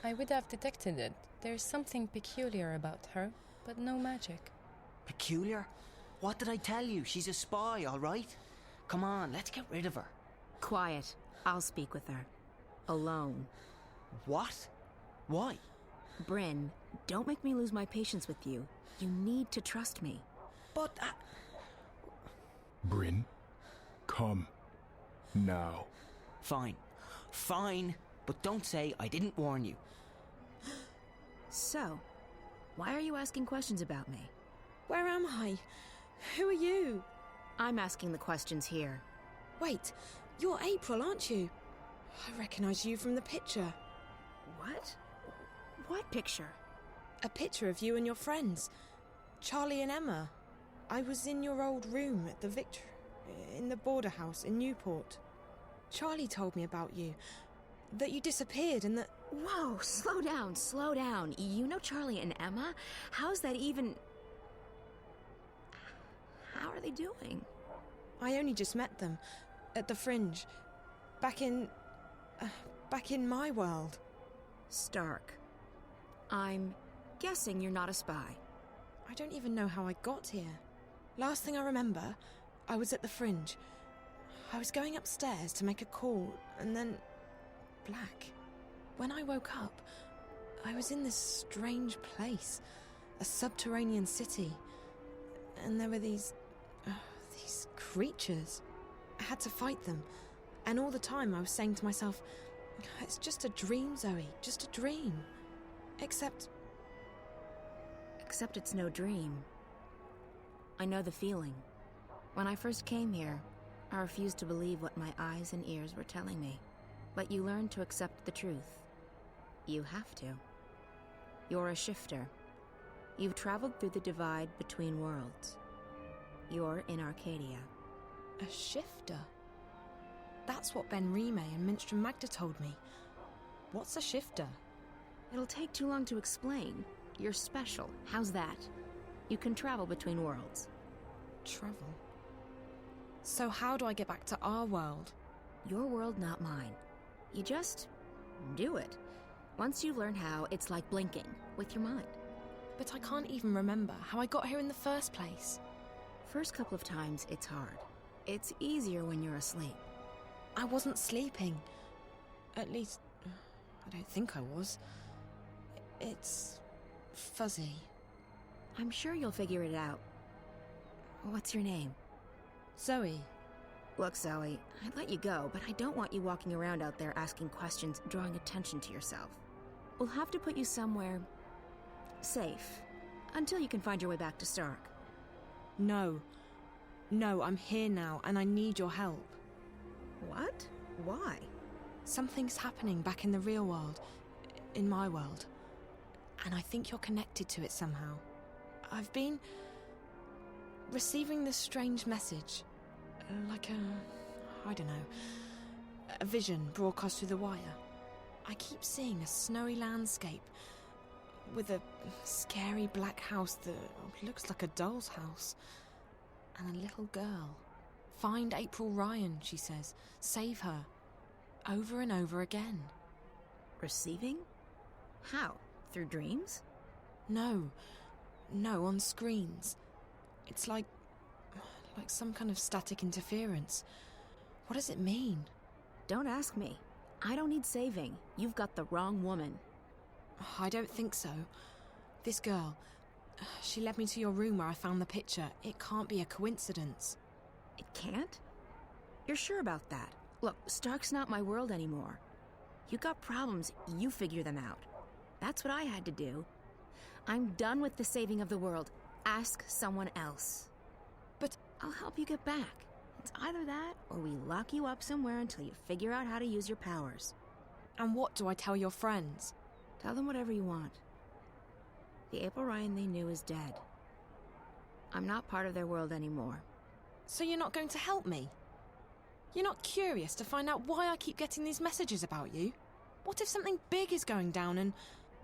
I would have detected it. There's something peculiar about her, but no magic. Peculiar? What did I tell you? She's a spy, all right? Come on, let's get rid of her. Quiet. I'll speak with her. Alone. What? Why? Bryn, don't make me lose my patience with you. You need to trust me. But Bryn, come. Now. Fine. Fine, but don't say I didn't warn you. So, why are you asking questions about me? Where am I? Who are you? I'm asking the questions here. Wait, you're April, aren't you? I recognise you from the picture. What? What picture? A picture of you and your friends. Charlie and Emma. I was in your old room at the in the border house in Newport. Charlie told me about you. That you disappeared and that... Whoa, slow down, slow down. You know Charlie and Emma? How's that even... How are they doing? I only just met them. At the Fringe. Back in my world. Stark. I'm guessing you're not a spy. I don't even know how I got here. Last thing I remember, I was at the Fringe. I was going upstairs to make a call, and then... black. When I woke up, I was in this strange place. A subterranean city. And there were these creatures. I had to fight them. And all the time I was saying to myself, it's just a dream, Zoe, just a dream. Except it's no dream. I know the feeling. When I first came here, I refused to believe what my eyes and ears were telling me. But you learn to accept the truth. You have to. You're a shifter. You've traveled through the divide between worlds. You're in Arcadia. A shifter? That's what Ben Rime and Minstrom Magda told me. What's a shifter? It'll take too long to explain. You're special. How's that? You can travel between worlds. Travel? So how do I get back to our world? Your world, not mine. You just do it. Once you learn how, it's like blinking with your mind. But I can't even remember how I got here in the first place. First couple of times, it's hard. It's easier when you're asleep. I wasn't sleeping. At least, I don't think I was. It's fuzzy. I'm sure you'll figure it out. What's your name? Zoe. Look, Zoe, I'd let you go, but I don't want you walking around out there asking questions, drawing attention to yourself. We'll have to put you somewhere safe, until you can find your way back to Stark. No. No, I'm here now, and I need your help. What? Why? Something's happening back in the real world. In my world. And I think you're connected to it somehow. I've been receiving this strange message. Like I don't know, a vision broadcast through the wire. I keep seeing a snowy landscape with a scary black house that looks like a doll's house. And a little girl. Find April Ryan, she says. Save her. Over and over again. Receiving? How? Through dreams? No, on screens. It's like some kind of static interference. What does it mean? Don't ask me. I don't need saving. You've got the wrong woman. I don't think so. This girl, she led me to your room where I found the picture. It can't be a coincidence. It can't? You're sure about that? Look, Stark's not my world anymore. You got problems, you figure them out. That's what I had to do. I'm done with the saving of the world. Ask someone else. But I'll help you get back. It's either that, or we lock you up somewhere until you figure out how to use your powers. And what do I tell your friends? Tell them whatever you want. The April Ryan they knew is dead. I'm not part of their world anymore. So you're not going to help me? You're not curious to find out why I keep getting these messages about you? What if something big is going down and...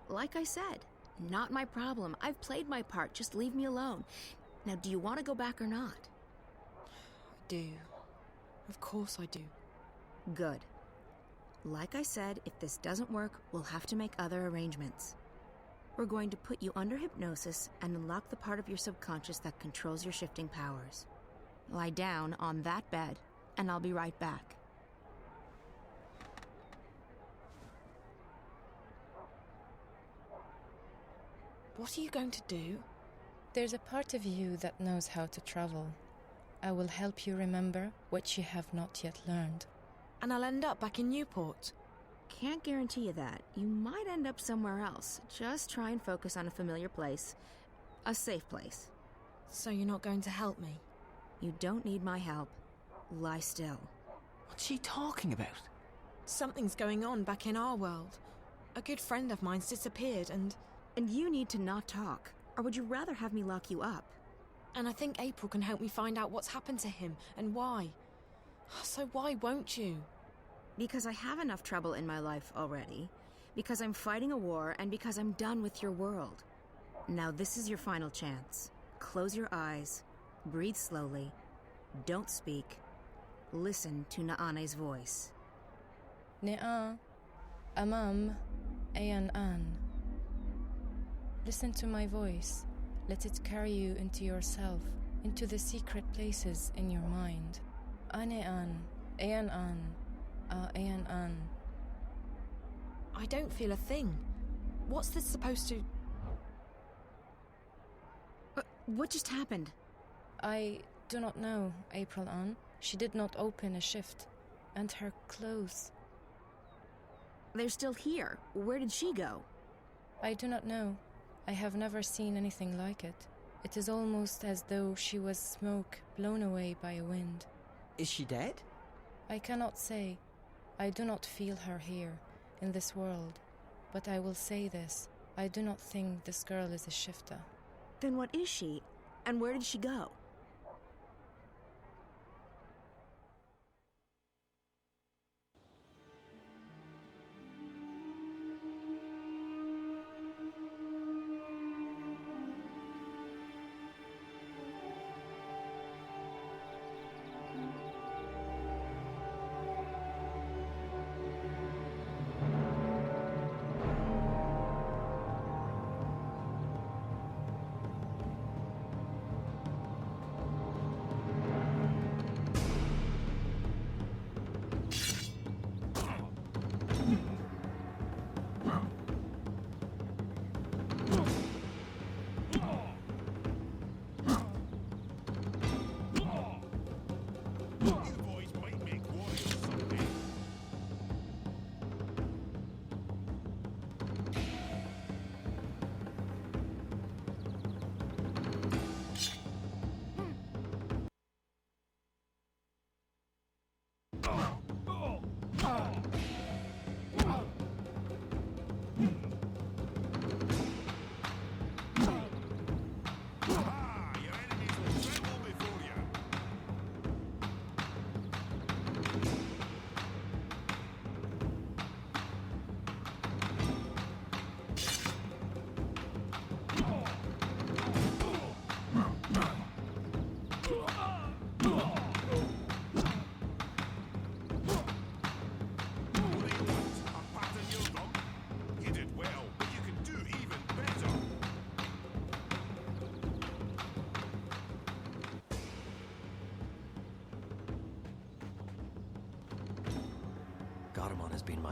Like I said, not my problem. I've played my part. Just leave me alone. Now, do you want to go back or not? I do. Of course I do. Good. Like I said, if this doesn't work, we'll have to make other arrangements. We're going to put you under hypnosis and unlock the part of your subconscious that controls your shifting powers. Lie down on that bed, and I'll be right back. What are you going to do? There's a part of you that knows how to travel. I will help you remember what you have not yet learned. And I'll end up back in Newport. Can't guarantee you that. You might end up somewhere else. Just try and focus on a familiar place. A safe place. So you're not going to help me? You don't need my help. Lie still. What's she talking about? Something's going on back in our world. A good friend of mine's disappeared and... And you need to not talk. Or would you rather have me lock you up? And I think April can help me find out what's happened to him and why. So why won't you? Because I have enough trouble in my life already. Because I'm fighting a war and because I'm done with your world. Now this is your final chance. Close your eyes. Breathe slowly. Don't speak. Listen to Naane's voice. Ne'a, Amam, Ayan An. Listen to my voice. Let it carry you into yourself, into the secret places in your mind. Ane An, Ayan An, Ayan An. I don't feel a thing. What's this supposed to... What just happened? I do not know, April An. She did not open a shift. And her clothes... They're still here. Where did she go? I do not know. I have never seen anything like it. It is almost as though she was smoke blown away by a wind. Is she dead? I cannot say. I do not feel her here, in this world. But I will say this. I do not think this girl is a shifter. Then what is she? And where did she go?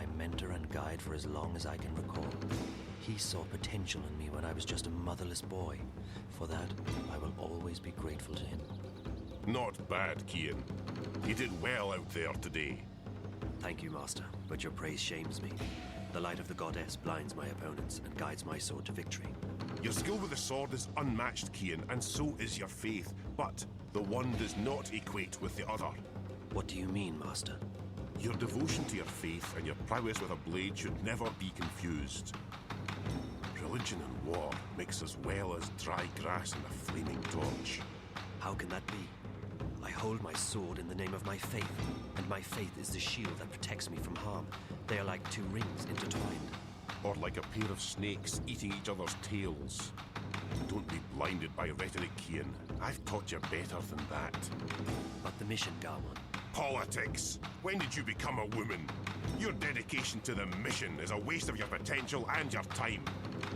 my mentor and guide for as long as I can recall. He saw potential in me when I was just a motherless boy. For that, I will always be grateful to him. Not bad, Kian. You did well out there today. Thank you, Master, but your praise shames me. The light of the goddess blinds my opponents and guides my sword to victory. Your skill with the sword is unmatched, Kian, and so is your faith, but the one does not equate with the other. What do you mean, Master? Your devotion to your faith and your prowess with a blade should never be confused. Religion and war mix as well as dry grass and a flaming torch. How can that be? I hold my sword in the name of my faith, and my faith is the shield that protects me from harm. They are like two rings intertwined. Or like a pair of snakes eating each other's tails. Don't be blinded by rhetoric, Kian. I've taught you better than that. But the mission, Garmon. Politics! When did you become a woman? Your dedication to the mission is a waste of your potential and your time.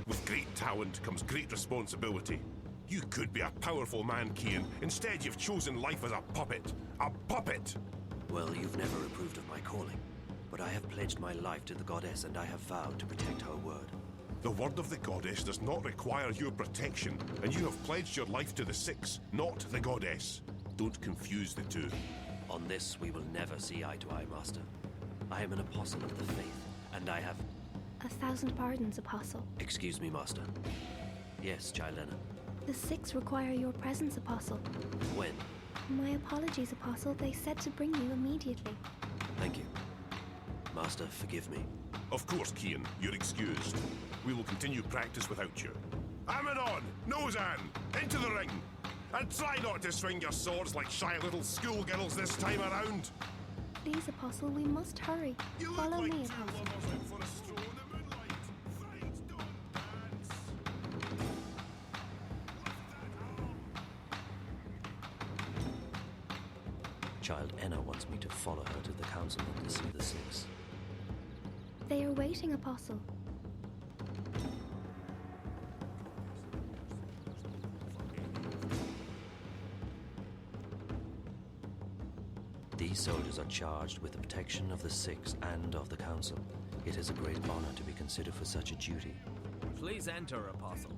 With great talent comes great responsibility. You could be a powerful man, Kian. Instead, you've chosen life as a puppet. A puppet! Well, you've never approved of my calling. But I have pledged my life to the goddess, and I have vowed to protect her word. The word of the goddess does not require your protection, and you have pledged your life to the Six, not the goddess. Don't confuse the two. On this, we will never see eye to eye, Master. I am an apostle of the faith, and I have... 1,000 pardons, Apostle. Excuse me, Master. Yes, Chilena. The Six require your presence, Apostle. When? My apologies, Apostle. They said to bring you immediately. Thank you. Master, forgive me. Of course, Kian. You're excused. We will continue practice without you. Amidon! Nozan! Into the ring! And try not to swing your swords like shy little schoolgirls this time around! Please, Apostle, we must hurry. Follow me, Apostle. Child Enna wants me to follow her to the council and to see the Six. They are waiting, Apostle. These soldiers are charged with the protection of the Six and of the council. It is a great honor to be considered for such a duty. Please enter, Apostle.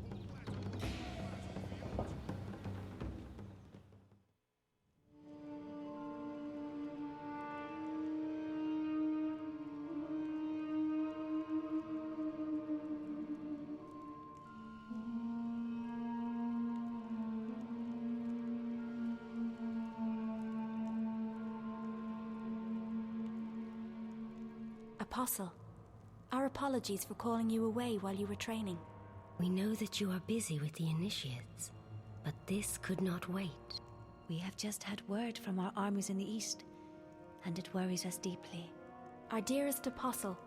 Apostle, our apologies for calling you away while you were training. We know that you are busy with the initiates, but this could not wait. We have just had word from our armies in the east, and it worries us deeply. Our dearest Apostle,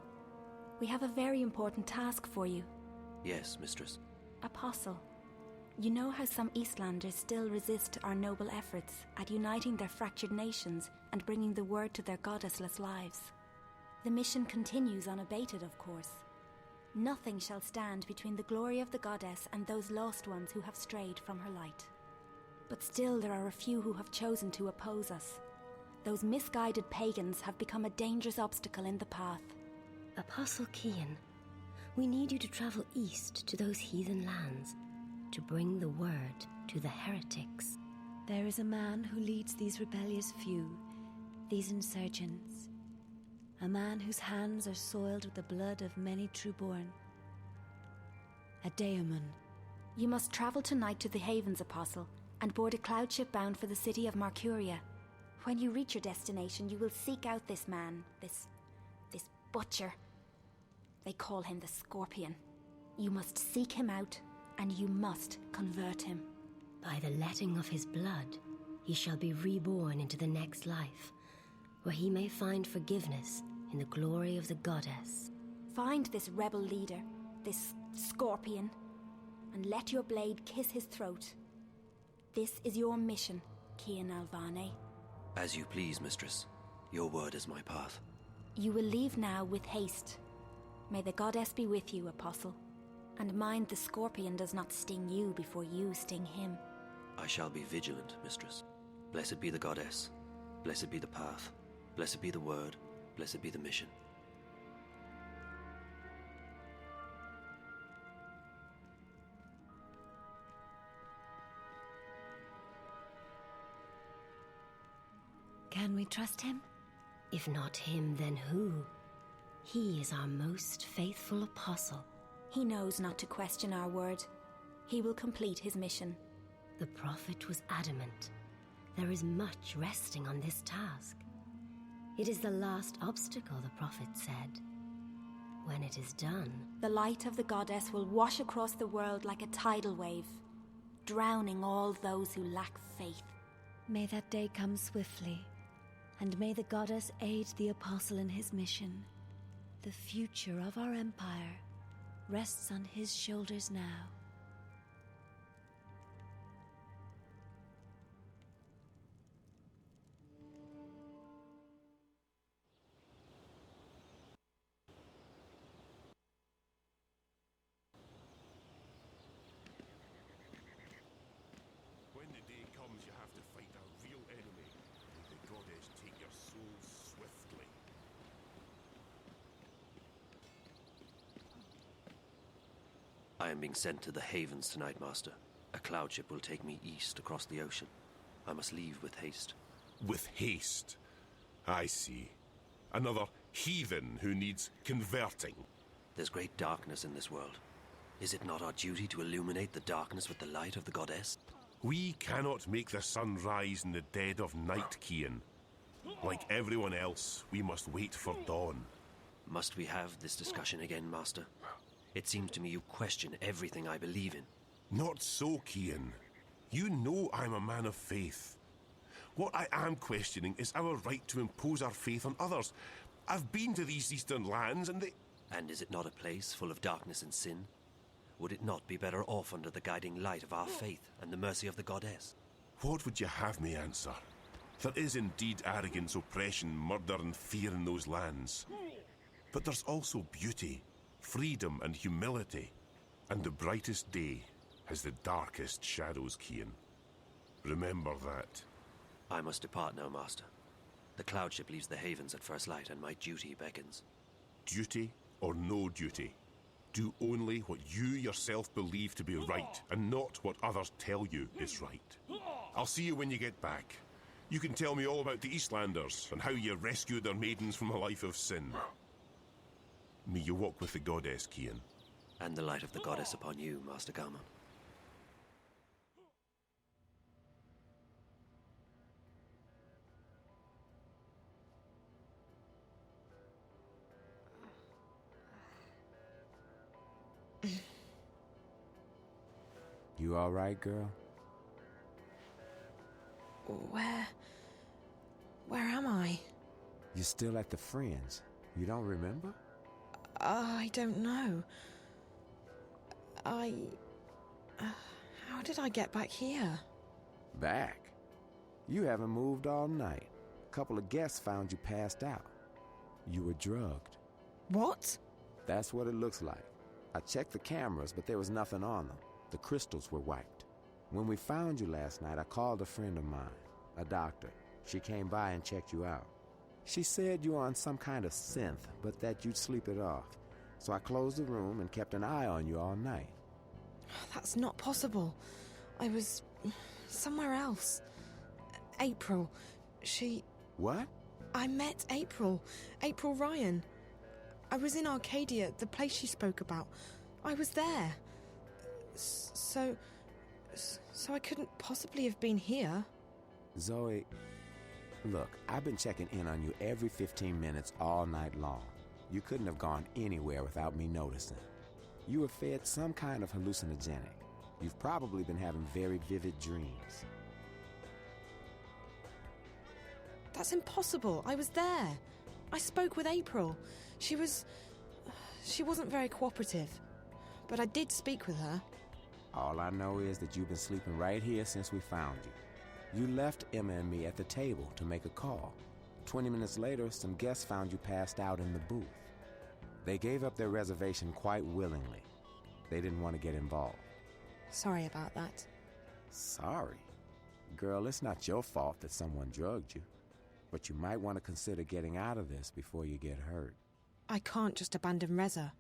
we have a very important task for you. Yes, Mistress. Apostle, you know how some Eastlanders still resist our noble efforts at uniting their fractured nations and bringing the word to their goddessless lives. The mission continues unabated, of course. Nothing shall stand between the glory of the goddess and those lost ones who have strayed from her light. But still there are a few who have chosen to oppose us. Those misguided pagans have become a dangerous obstacle in the path. Apostle Kian, we need you to travel east to those heathen lands, to bring the word to the heretics. There is a man who leads these rebellious few, these insurgents. A man whose hands are soiled with the blood of many trueborn. A daemon. You must travel tonight to the Havens, Apostle, and board a cloud ship bound for the city of Marcuria. When you reach your destination, you will seek out this man, this butcher. They call him the Scorpion. You must seek him out, and you must convert him. By the letting of his blood, he shall be reborn into the next life, where he may find forgiveness in the glory of the goddess. Find this rebel leader, this Scorpion, and let your blade kiss his throat. This is your mission, Kian Alvane. As you please, Mistress. Your word is my path. You will leave now with haste. May the goddess be with you, Apostle. And mind the Scorpion does not sting you before you sting him. I shall be vigilant, Mistress. Blessed be the goddess. Blessed be the path. Blessed be the word. Blessed be the mission. Can we trust him? If not him, then who? He is our most faithful apostle. He knows not to question our word. He will complete his mission. The prophet was adamant. There is much resting on this task. It is the last obstacle, the prophet said. When it is done, the light of the goddess will wash across the world like a tidal wave, drowning all those who lack faith. May that day come swiftly, and may the goddess aid the apostle in his mission. The future of our empire rests on his shoulders now. When the day comes, you have to fight a real enemy. May the goddess take your soul swiftly. I am being sent to the Havens tonight, Master. A cloud ship will take me east across the ocean. I must leave with haste. With haste? I see. Another heathen who needs converting. There's great darkness in this world. Is it not our duty to illuminate the darkness with the light of the goddess? We cannot make the sun rise in the dead of night, Kian. Like everyone else, we must wait for dawn. Must we have this discussion again, Master? It seems to me you question everything I believe in. Not so, Kian. You know I'm a man of faith. What I am questioning is our right to impose our faith on others. I've been to these eastern lands and they... And is it not a place full of darkness and sin? Would it not be better off under the guiding light of our faith and the mercy of the goddess? What would you have me answer? There is indeed arrogance, oppression, murder and fear in those lands. But there's also beauty, freedom and humility. And the brightest day has the darkest shadows, Kian. Remember that. I must depart now, Master. The cloud ship leaves the Havens at first light and my duty beckons. Duty or no duty? Do only what you yourself believe to be right, and not what others tell you is right. I'll see you when you get back. You can tell me all about the Eastlanders, and how you rescued their maidens from a life of sin. May you walk with the goddess, Kian. And the light of the goddess upon you, Master Garmon. You all right, girl? Where am I? You're still at the Friends. You don't remember? I don't know. How did I get back here? Back? You haven't moved all night. A couple of guests found you passed out. You were drugged. What? That's what it looks like. I checked the cameras, but there was nothing on them. The crystals were wiped. When we found you last night, I called a friend of mine, a doctor. She came by and checked you out. She said you were on some kind of synth, but that you'd sleep it off. So I closed the room and kept an eye on you all night. That's not possible. I was somewhere else. April, she... What? I met April. April Ryan. I was in Arcadia, the place she spoke about. I was there. So I couldn't possibly have been here. Zoe, look, I've been checking in on you every 15 minutes all night long. You couldn't have gone anywhere without me noticing. You were fed some kind of hallucinogenic. You've probably been having very vivid dreams. That's impossible. I was there. I spoke with April. She wasn't very cooperative. But I did speak with her. All I know is that you've been sleeping right here since we found you. You left Emma and me at the table to make a call. 20 minutes later, some guests found you passed out in the booth. They gave up their reservation quite willingly. They didn't want to get involved. Sorry about that. Sorry? Girl, it's not your fault that someone drugged you. But you might want to consider getting out of this before you get hurt. I can't just abandon Reza.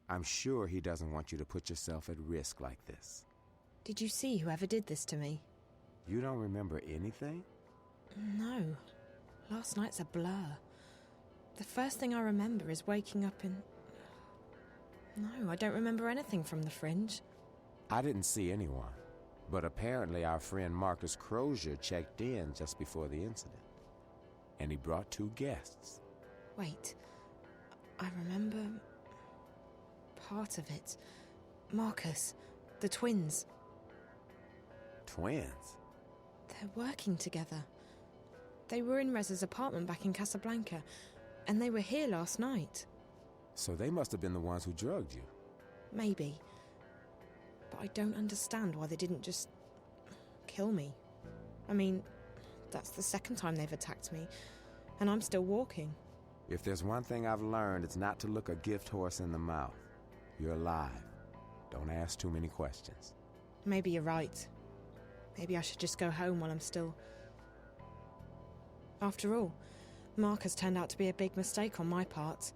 I'm sure he doesn't want you to put yourself at risk like this. Did you see whoever did this to me? You don't remember anything? No. Last night's a blur. The first thing I remember is waking up in... No, I don't remember anything from the Fringe. I didn't see anyone, but apparently our friend Marcus Crozier checked in just before the incident. And he brought 2 guests. Wait, I remember... part of it. Marcus, the twins. Twins? They're working together. They were in Reza's apartment back in Casablanca, and they were here last night. So they must have been the ones who drugged you. Maybe. But I don't understand why they didn't just... kill me. I mean, that's the second time they've attacked me, and I'm still walking. If there's one thing I've learned, it's not to look a gift horse in the mouth. You're alive. Don't ask too many questions. Maybe you're right. Maybe I should just go home while I'm still... After all, Marcus turned out to be a big mistake on my part.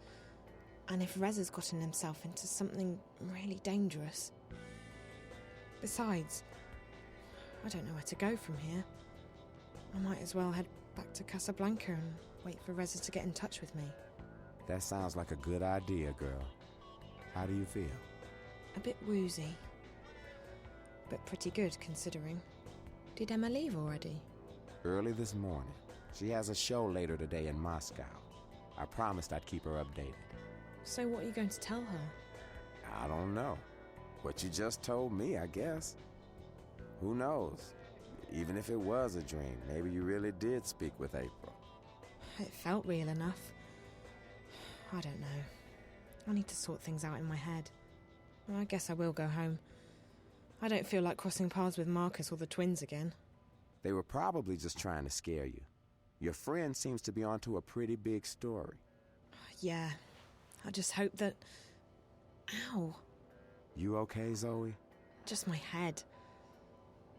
And if Reza's gotten himself into something really dangerous... Besides, I don't know where to go from here. I might as well head back to Casablanca and wait for Reza to get in touch with me. That sounds like a good idea, girl. How do you feel? A bit woozy. But pretty good, considering. Did Emma leave already? Early this morning. She has a show later today in Moscow. I promised I'd keep her updated. So what are you going to tell her? I don't know. What you just told me, I guess. Who knows? Even if it was a dream, maybe you really did speak with April. It felt real enough. I don't know. I need to sort things out in my head. I guess I will go home. I don't feel like crossing paths with Marcus or the twins again. They were probably just trying to scare you. Your friend seems to be onto a pretty big story. Yeah. I just hope that... Ow. You okay, Zoe? Just my head.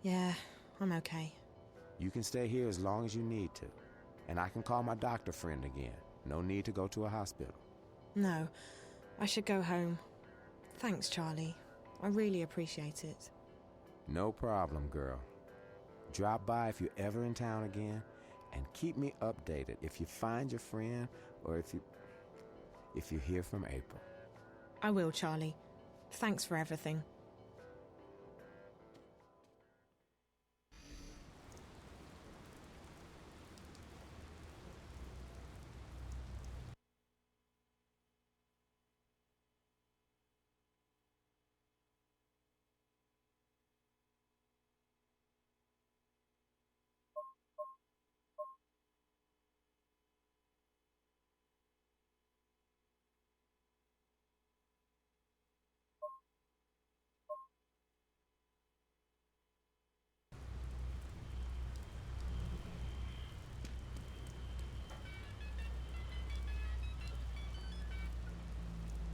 Yeah, I'm okay. You can stay here as long as you need to. And I can call my doctor friend again. No need to go to a hospital. No, I should go home. Thanks, Charlie. I really appreciate it. No problem, girl. Drop by if you're ever in town again, and keep me updated if you find your friend or if you hear from April. I will, Charlie. Thanks for everything.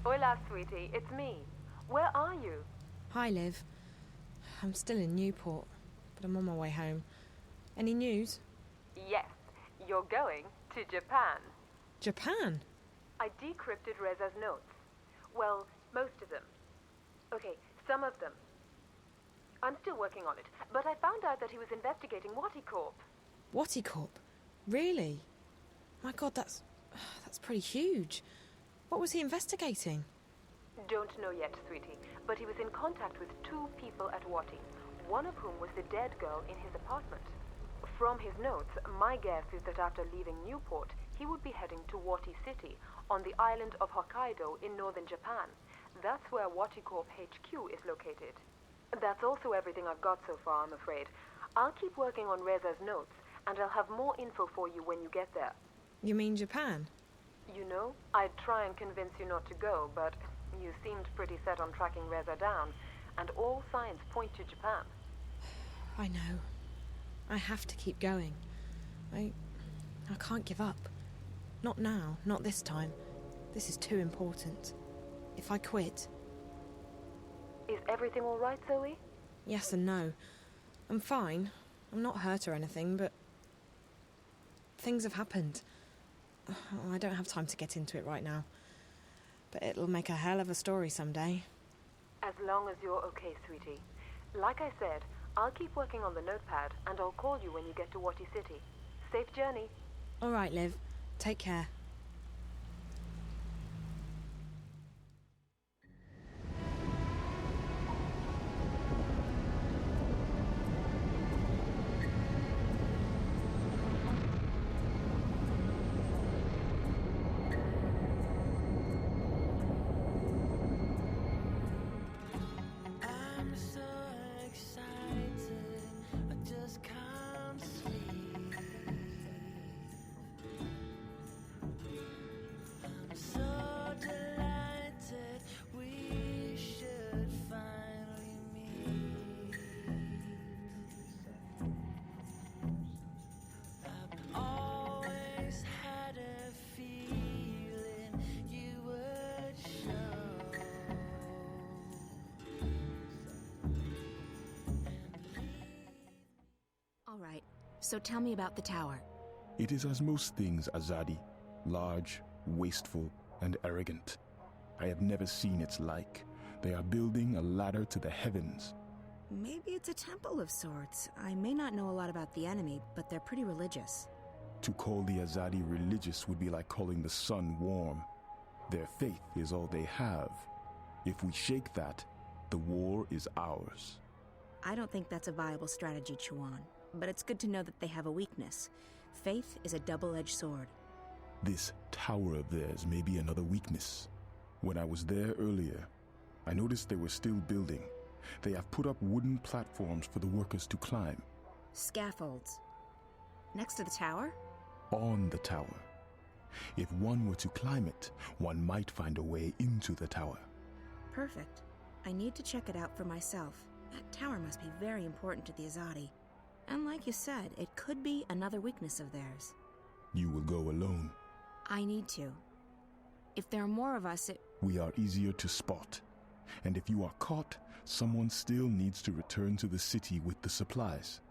Hola, sweetie. It's me. Where are you? Hi, Liv. I'm still in Newport, but I'm on my way home. Any news? Yes. You're going to Japan. Japan? I decrypted Reza's notes. Well, most of them. Okay, some of them. I'm still working on it, but I found out that he was investigating Watticorp. Watticorp? Really? My God, that's pretty huge. What was he investigating? Don't know yet, sweetie, but he was in contact with 2 people at Watti, one of whom was the dead girl in his apartment. From his notes, my guess is that after leaving Newport, he would be heading to Watti City, on the island of Hokkaido in northern Japan. That's where Watticorp HQ is located. That's also everything I've got so far, I'm afraid. I'll keep working on Reza's notes, and I'll have more info for you when you get there. You mean Japan? You know, I'd try and convince you not to go, but you seemed pretty set on tracking Reza down, and all signs point to Japan. I know. I have to keep going. I can't give up. Not now, not this time. This is too important. If I quit... Is everything all right, Zoe? Yes and no. I'm fine. I'm not hurt or anything, but... things have happened. I don't have time to get into it right now. But it'll make a hell of a story someday. As long as you're okay, sweetie. Like I said, I'll keep working on the notepad, and I'll call you when you get to Watti City. Safe journey. All right, Liv. Take care. I'm so excited, I just can't sleep. I'm so delighted we should finally meet. I've always had a feeling you would show. All right, so tell me about the tower. It is as most things Azadi, large, wasteful, and arrogant. I have never seen its like. They are building a ladder to the heavens. Maybe it's a temple of sorts. I may not know a lot about the enemy, but they're pretty religious. To call the Azadi religious would be like calling the sun warm. Their faith is all they have. If we shake that, the war is ours. I don't think that's a viable strategy, Chuan, but it's good to know that they have a weakness. Faith is a double-edged sword. This tower of theirs may be another weakness. When I was there earlier, I noticed they were still building. They have put up wooden platforms for the workers to climb. Scaffolds. Next to the tower? On the tower. If one were to climb it, one might find a way into the tower. Perfect. I need to check it out for myself. That tower must be very important to the Azadi. And like you said, it could be another weakness of theirs. You will go alone. I need to. If there are more of us, We are easier to spot. And if you are caught, someone still needs to return to the city with the supplies.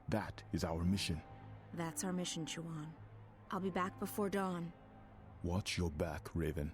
That is our mission. That's our mission, Chuan. I'll be back before dawn. Watch your back, Raven.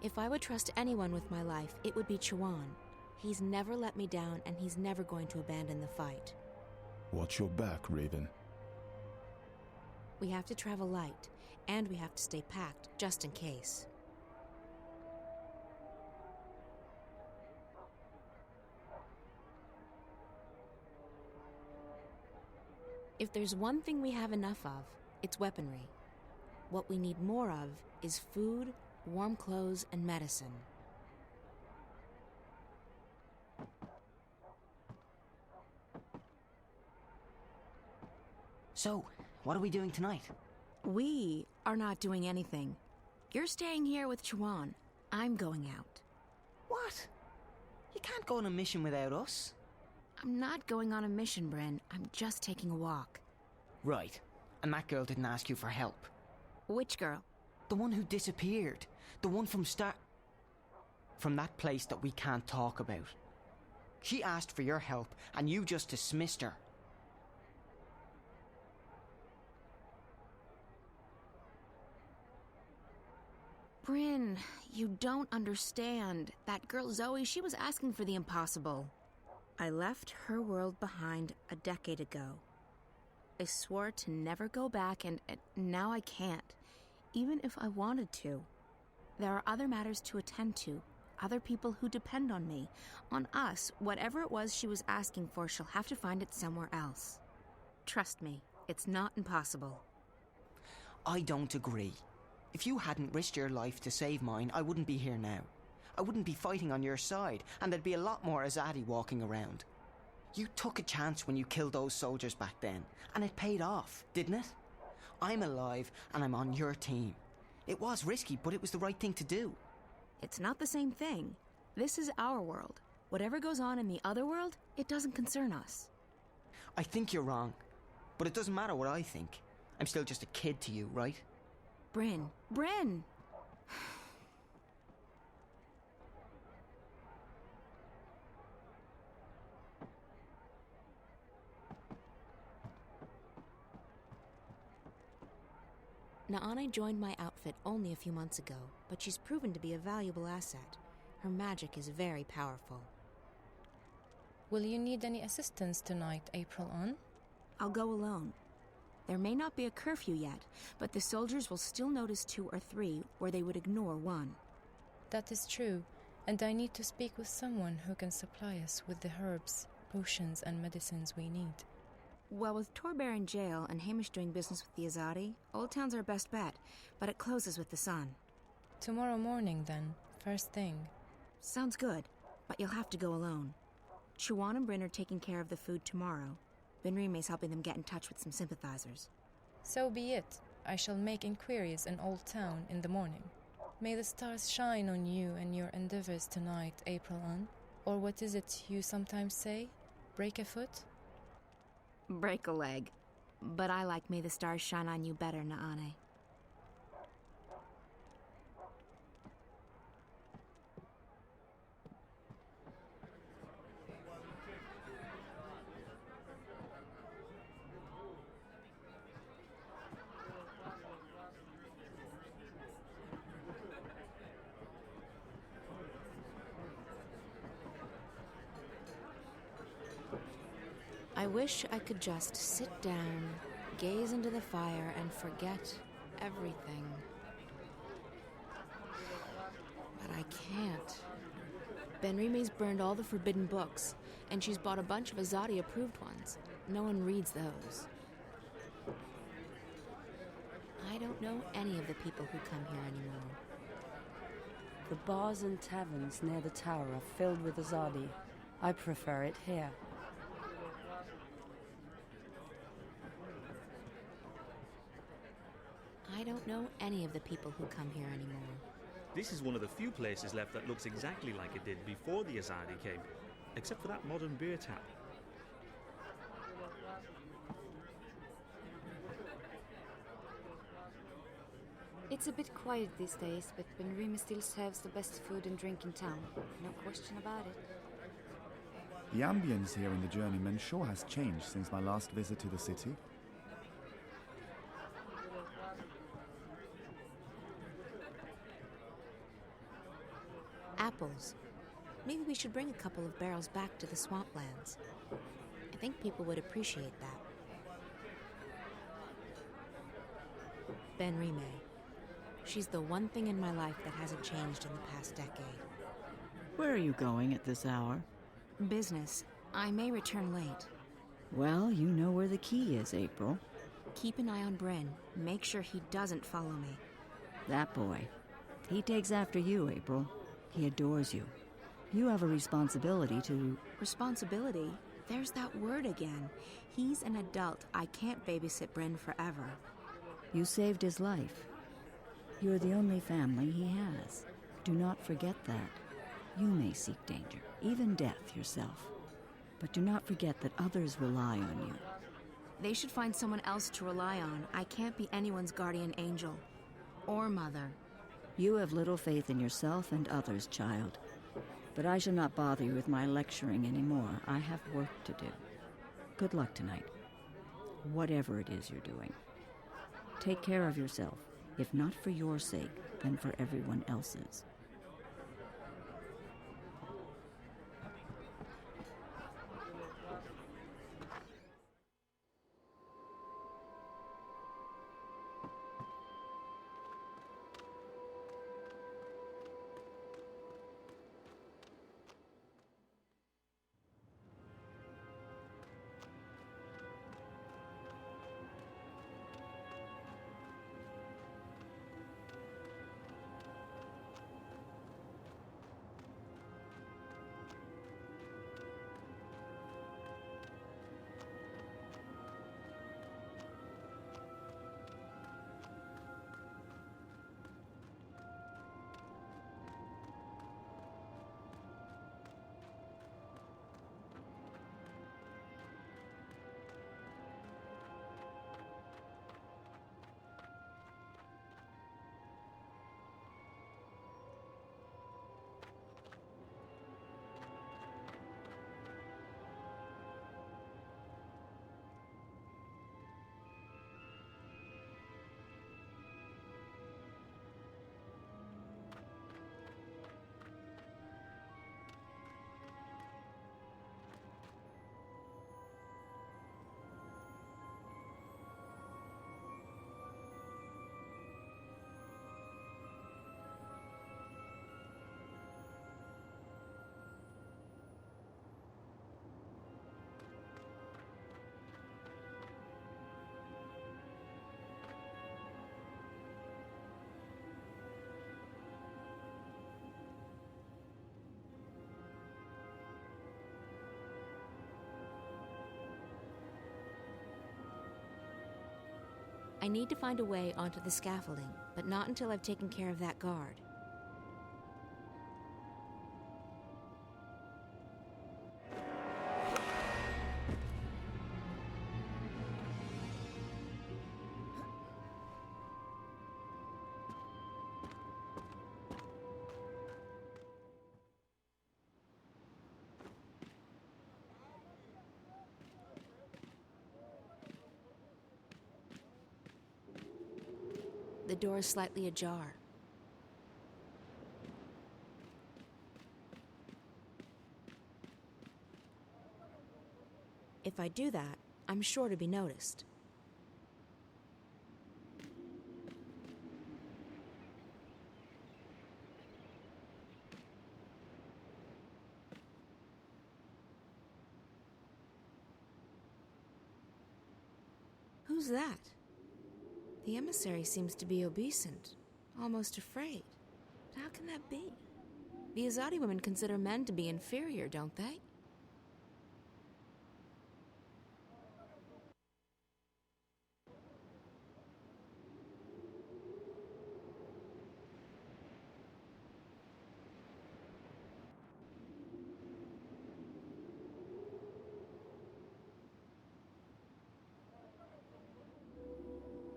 If I would trust anyone with my life, it would be Chuan. He's never let me down, and he's never going to abandon the fight. Watch your back, Raven. We have to travel light, and we have to stay packed, just in case. If there's one thing we have enough of, it's weaponry. What we need more of is food, warm clothes, and medicine. So, what are we doing tonight? We are not doing anything. You're staying here with Chuan. I'm going out. What? You can't go on a mission without us. I'm not going on a mission, Bryn. I'm just taking a walk. Right. And that girl didn't ask you for help. Which girl? The one who disappeared. The one from that place that we can't talk about. She asked for your help, and you just dismissed her. Bryn, you don't understand. That girl Zoe, she was asking for the impossible. I left her world behind a decade ago. I swore to never go back, and now I can't, even if I wanted to. There are other matters to attend to, other people who depend on me, on us. Whatever it was she was asking for, she'll have to find it somewhere else. Trust me, it's not impossible. I don't agree. If you hadn't risked your life to save mine, I wouldn't be here now. I wouldn't be fighting on your side, and there'd be a lot more Azadi walking around. You took a chance when you killed those soldiers back then, and it paid off, didn't it? I'm alive, and I'm on your team. It was risky, but it was the right thing to do. It's not the same thing. This is our world. Whatever goes on in the other world, it doesn't concern us. I think you're wrong, but it doesn't matter what I think. I'm still just a kid to you, right? Bryn! Bryn! Naane joined my outfit only a few months ago, but she's proven to be a valuable asset. Her magic is very powerful. Will you need any assistance tonight, April on? I'll go alone. There may not be a curfew yet, but the soldiers will still notice 2 or 3 where they would ignore 1. That is true, and I need to speak with someone who can supply us with the herbs, potions, and medicines we need. Well, with Torbear in jail and Hamish doing business with the Azadi, Old Town's our best bet, but it closes with the sun. Tomorrow morning, then, first thing. Sounds good, but you'll have to go alone. Chuan and Bryn are taking care of the food tomorrow. Benrime's helping them get in touch with some sympathizers. So be it. I shall make inquiries in Old Town in the morning. May the stars shine on you and your endeavors tonight, April on. Or what is it you sometimes say? Break a foot? Break a leg. But I like may the stars shine on you better, Naane. I wish I could just sit down, gaze into the fire, and forget everything. But I can't. Benrime's burned all the forbidden books, and she's bought a bunch of Azadi-approved ones. No one reads those. I don't know any of the people who come here anymore. The bars and taverns near the tower are filled with Azadi. I prefer it here. I don't know any of the people who come here anymore. This is one of the few places left that looks exactly like it did before the Azadi came, except for that modern beer tap. It's a bit quiet these days, but Benrime still serves the best food and drink in town. No question about it. The ambience here in the Journeyman sure has changed since my last visit to the city. Apples. Maybe we should bring a couple of barrels back to the swamplands. I think people would appreciate that. Ben Rime. She's the one thing in my life that hasn't changed in the past decade. Where are you going at this hour? Business. I may return late. Well, you know where the key is, April. Keep an eye on Bryn. Make sure he doesn't follow me. That boy. He takes after you, April. He adores you. You have a responsibility to... Responsibility? There's that word again. He's an adult. I can't babysit Bryn forever. You saved his life. You're the only family he has. Do not forget that. You may seek danger, even death yourself. But do not forget that others rely on you. They should find someone else to rely on. I can't be anyone's guardian angel. Or mother. You have little faith in yourself and others, child. But I shall not bother you with my lecturing anymore. I have work to do. Good luck tonight. Whatever it is you're doing. Take care of yourself, if not for your sake, then for everyone else's. I need to find a way onto the scaffolding, but not until I've taken care of that guard. The door is slightly ajar. If I do that, I'm sure to be noticed. Who's that? The emissary seems to be obeisant, almost afraid. How can that be? The Azadi women consider men to be inferior, don't they?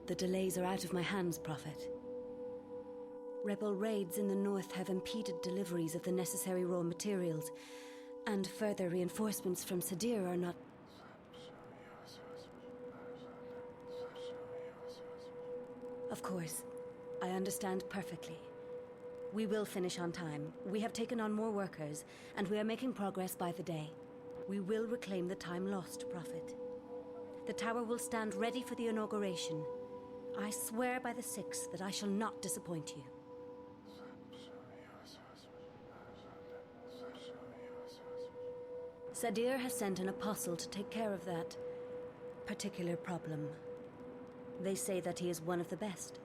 The delays are out of my hands, Prophet. Rebel raids in the north have impeded deliveries of the necessary raw materials, and further reinforcements from Sadir are not... Of course, I understand perfectly. We will finish on time. We have taken on more workers, and we are making progress by the day. We will reclaim the time lost, Prophet. The tower will stand ready for the inauguration. I swear by the Six that I shall not disappoint you. Sadir has sent an apostle to take care of that particular problem. They say that he is one of the best,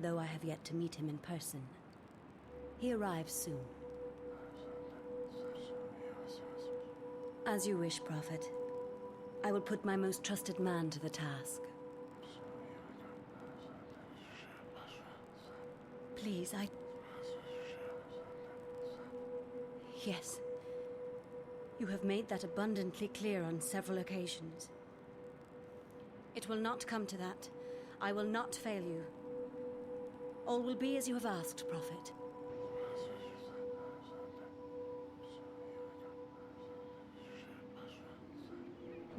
though I have yet to meet him in person. He arrives soon. As you wish, Prophet. I will put my most trusted man to the task. Please, Yes. You have made that abundantly clear on several occasions. It will not come to that. I will not fail you. All will be as you have asked, Prophet.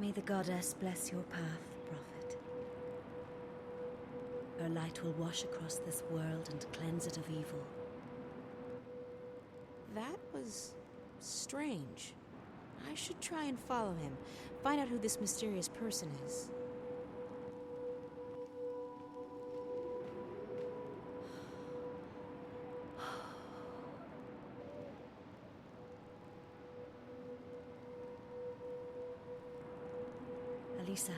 May the goddess bless your path, Prophet. Her light will wash across this world and cleanse it of evil. That was strange. I should try and follow him, find out who this mysterious person is. Elisa,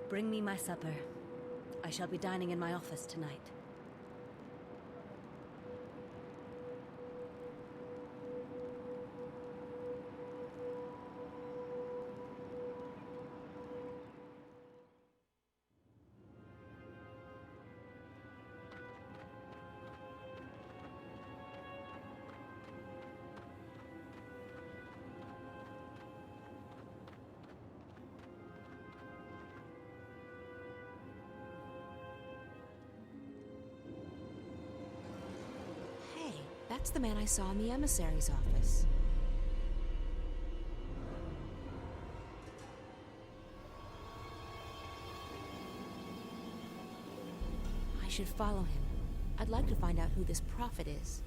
bring me my supper. I shall be dining in my office tonight. That's the man I saw in the emissary's office. I should follow him. I'd like to find out who this prophet is.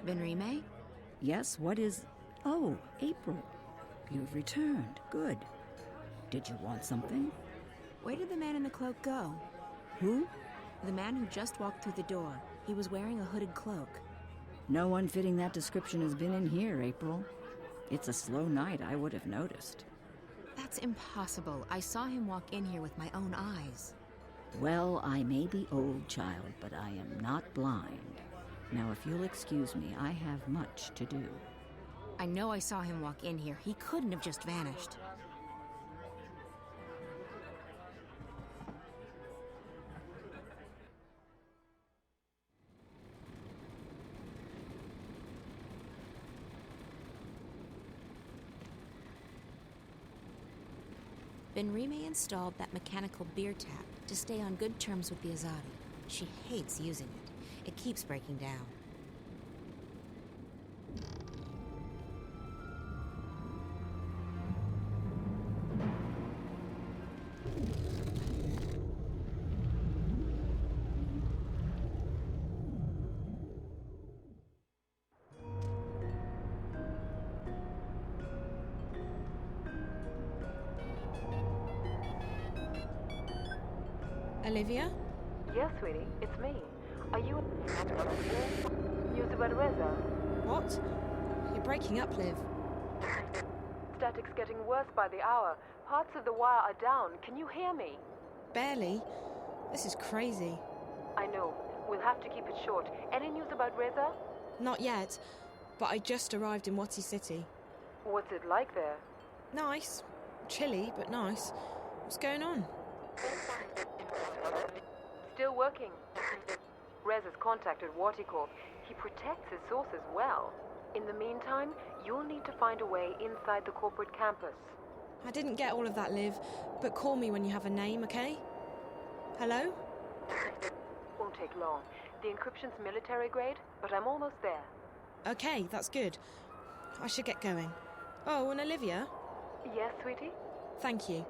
Benrime? Yes, what is... Oh, April. You've returned. Good. Did you want something? Where did the man in the cloak go? Who? The man who just walked through the door. He was wearing a hooded cloak. No one fitting that description has been in here, April. It's a slow night, I would have noticed. That's impossible. I saw him walk in here with my own eyes. Well, I may be old, child, but I am not blind. Now, if you'll excuse me, I have much to do. I know I saw him walk in here. He couldn't have just vanished. Benrime installed that mechanical beer tap to stay on good terms with the Azadi. She hates using it. It keeps breaking down. Olivia? Yes, sweetie, it's me. Are you Yusuf Reza? What? You're breaking up, Liv. Static's getting worse by the hour. Parts of the wire are down. Can you hear me? Barely. This is crazy. I know. We'll have to keep it short. Any news about Reza? Not yet, but I just arrived in Wati City. What's it like there? Nice. Chilly, but nice. What's going on? Still working. Reza's contacted Waticorp. He protects his sources well. In the meantime, you'll need to find a way inside the corporate campus. I didn't get all of that, Liv, but call me when you have a name, okay? Hello? Won't take long. The encryption's military grade, but I'm almost there. Okay, that's good. I should get going. Oh, and Olivia? Yes, sweetie? Thank you.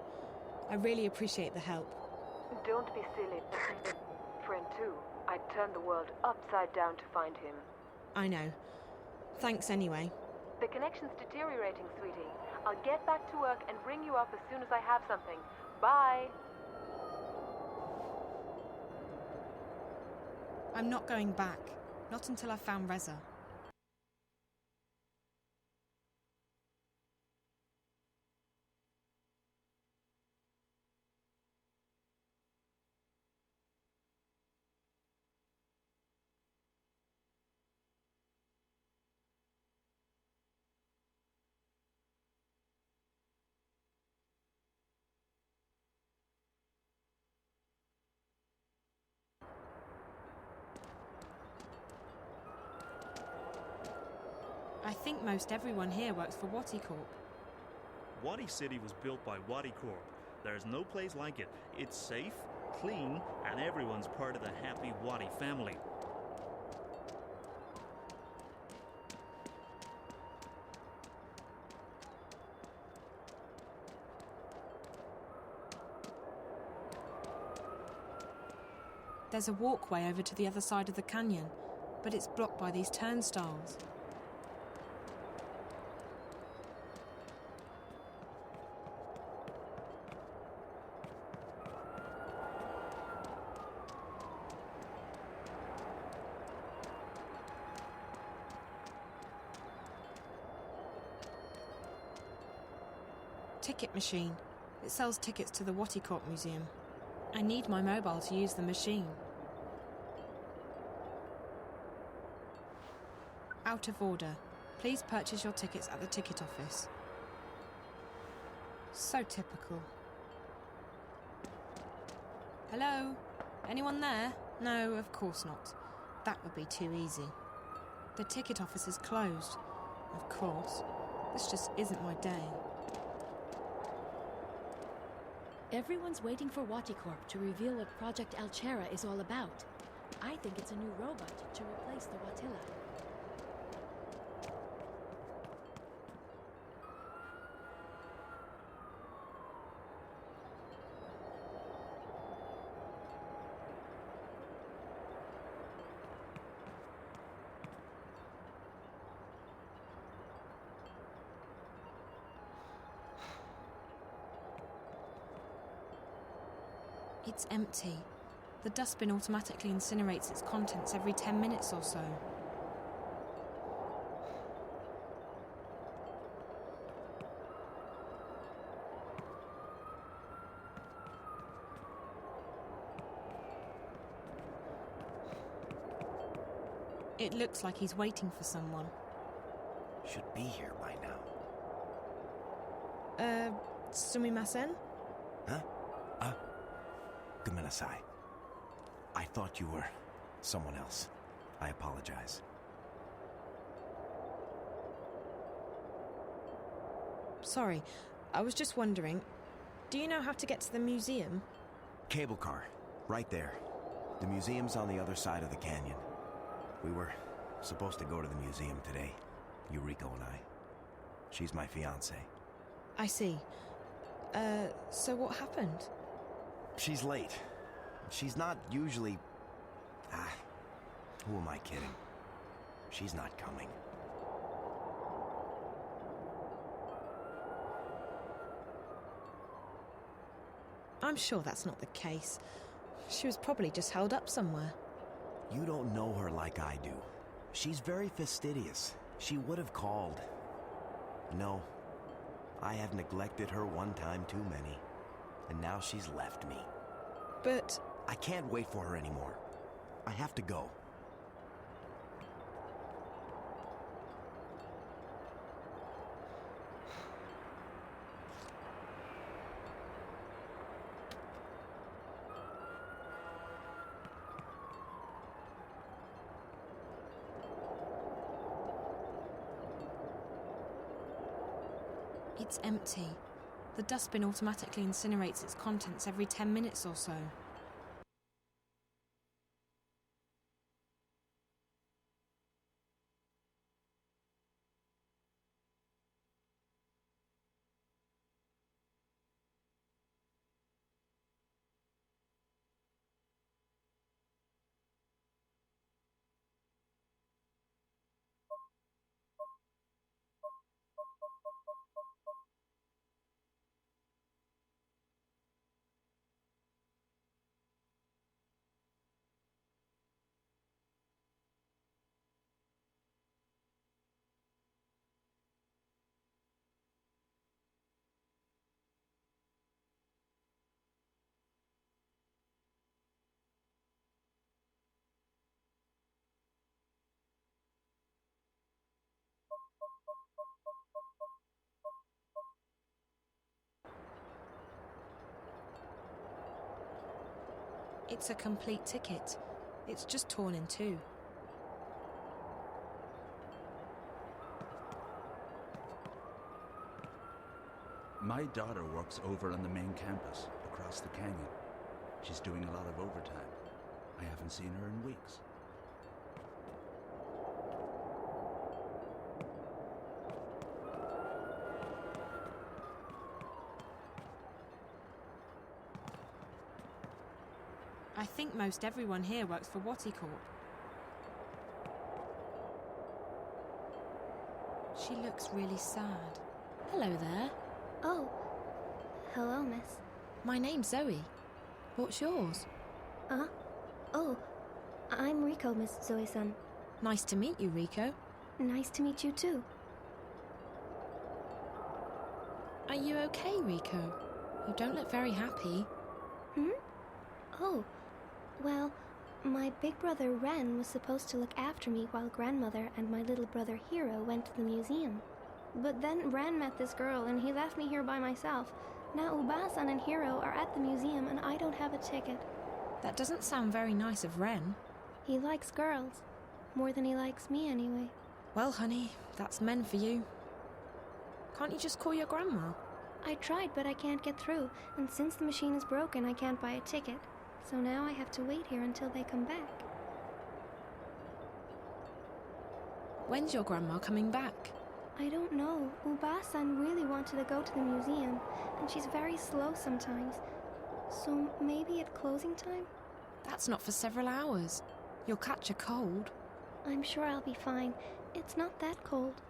I really appreciate the help. Don't be silly. Friend too. I'd turn the world upside down to find him. I know. Thanks anyway. The connection's deteriorating, sweetie. I'll get back to work and ring you up as soon as I have something. Bye! I'm not going back. Not until I've found Reza. I think most everyone here works for Waticorp. Wadi City was built by Wadi Corp. There's no place like it. It's safe, clean, and everyone's part of the happy Wadi family. There's a walkway over to the other side of the canyon, but it's blocked by these turnstiles. Ticket machine. It sells tickets to the Waticorp Museum. I need my mobile to use the machine. Out of order. Please purchase your tickets at the ticket office. So typical. Hello? Anyone there? No, of course not. That would be too easy. The ticket office is closed. Of course. This just isn't my day. Everyone's waiting for Waticorp to reveal what Project Alchera is all about. I think it's a new robot to replace the Watilla. It's empty. The dustbin automatically incinerates its contents every 10 minutes or so. It looks like he's waiting for someone. Should be here by now. Sumimasen? Huh? Gomenasai. I thought you were someone else. I apologize. Sorry, I was just wondering, do you know how to get to the museum? Cable car. Right there. The museum's on the other side of the canyon. We were supposed to go to the museum today, Yuriko and I. She's my fiancée. I see. So what happened? She's late. She's not usually... who am I kidding? She's not coming. I'm sure that's not the case. She was probably just held up somewhere. You don't know her like I do. She's very fastidious. She would have called. No, I have neglected her one time too many. And now she's left me. But I can't wait for her anymore. I have to go. It's empty. The dustbin automatically incinerates its contents every 10 minutes or so. It's a complete ticket. It's just torn in two. My daughter works over on the main campus, across the canyon. She's doing a lot of overtime. I haven't seen her in weeks. I think most everyone here works for Watty Corp. She looks really sad. Hello there. Oh. Hello, miss. My name's Zoe. What's yours? Oh. I'm Rico, Miss Zoe-san. Nice to meet you, Rico. Nice to meet you, too. Are you okay, Rico? You don't look very happy. Oh. Well, my big brother Ren was supposed to look after me while grandmother and my little brother Hiro went to the museum. But then Ren met this girl and he left me here by myself. Now Ubasan and Hiro are at the museum and I don't have a ticket. That doesn't sound very nice of Ren. He likes girls. More than he likes me, anyway. Well, honey, that's men for you. Can't you just call your grandma? I tried, but I can't get through. And since the machine is broken, I can't buy a ticket. So now I have to wait here until they come back. When's your grandma coming back? I don't know. Ubasan really wanted to go to the museum, and she's very slow sometimes. So maybe at closing time? That's not for several hours. You'll catch a cold. I'm sure I'll be fine. It's not that cold.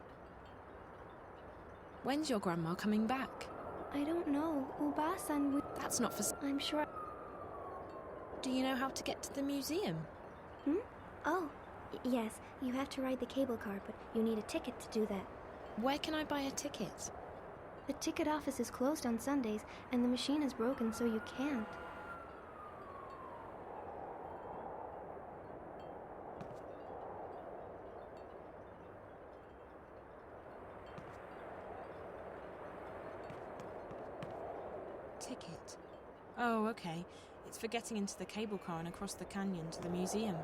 When's your grandma coming back? I don't know. Ubasan... That's not for... I'm sure... Do you know how to get to the museum? Oh, yes. You have to ride the cable car, but you need a ticket to do that. Where can I buy a ticket? The ticket office is closed on Sundays, and the machine is broken, so you can't. Ticket. Oh, okay. It's for getting into the cable car and across the canyon to the museum.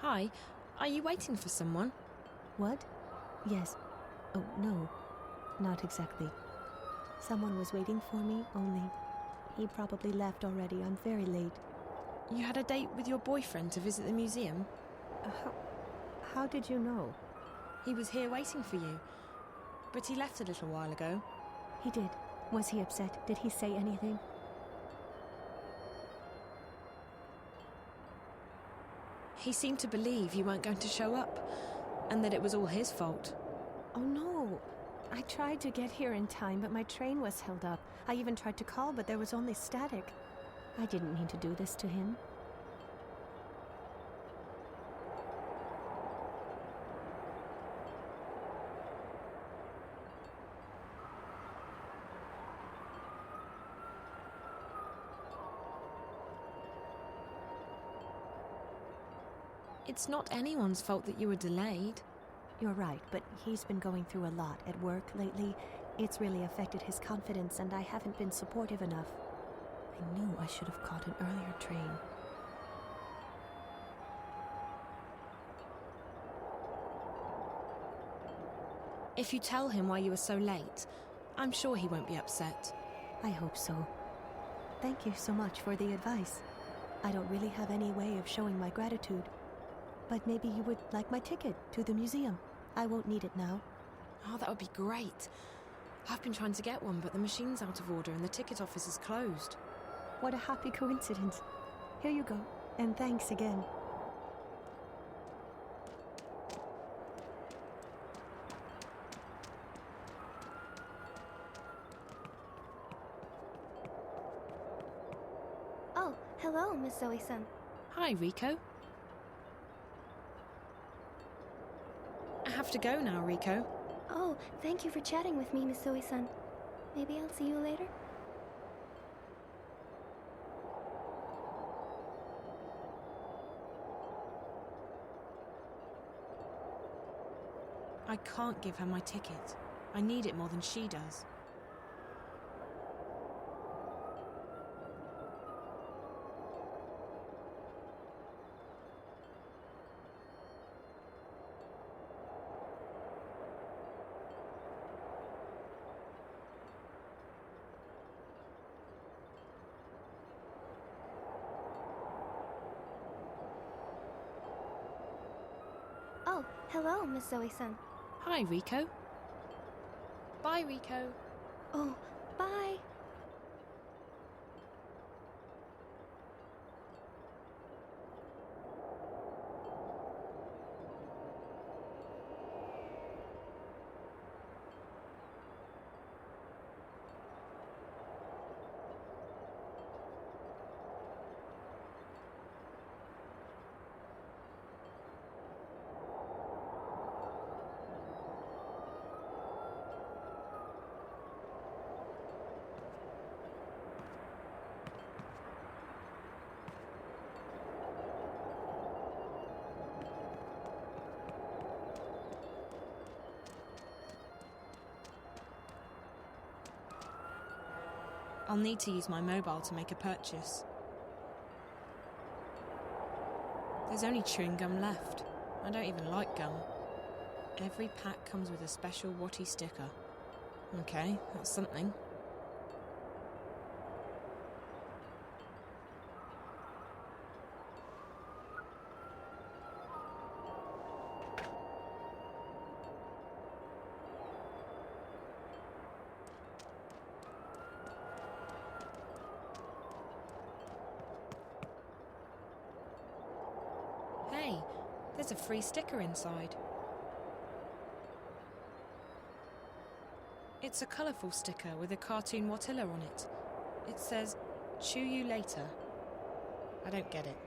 Hi, are you waiting for someone? What? Yes. Oh, no. Not exactly. Someone was waiting for me, only he probably left already. I'm very late. You had a date with your boyfriend to visit the museum? How did you know? He was here waiting for you, but he left a little while ago. He did. Was he upset? Did he say anything? He seemed to believe you weren't going to show up, and that it was all his fault. Oh no! I tried to get here in time, but my train was held up. I even tried to call, but there was only static. I didn't mean to do this to him. It's not anyone's fault that you were delayed. You're right, but he's been going through a lot at work lately. It's really affected his confidence, and I haven't been supportive enough. I knew I should have caught an earlier train. If you tell him why you were so late, I'm sure he won't be upset. I hope so. Thank you so much for the advice. I don't really have any way of showing my gratitude. But maybe you would like my ticket to the museum. I won't need it now. Oh, that would be great. I've been trying to get one, but the machine's out of order and the ticket office is closed. What a happy coincidence. Here you go, and thanks again. Oh, hello, Miss Zoe-san. Hi, Rico. I have to go now, Rico. Oh, thank you for chatting with me, Miss Zoe-san. Maybe I'll see you later? I can't give her my ticket. I need it more than she does. Oh, hello, Miss Zoe-san. Hi, Rico. Bye, Rico. Oh, bye. I'll need to use my mobile to make a purchase. There's only chewing gum left. I don't even like gum. Every pack comes with a special Watty sticker. Okay, that's something. Hey, there's a free sticker inside. It's a colourful sticker with a cartoon Watilla on it. It says, "Chew you later." I don't get it.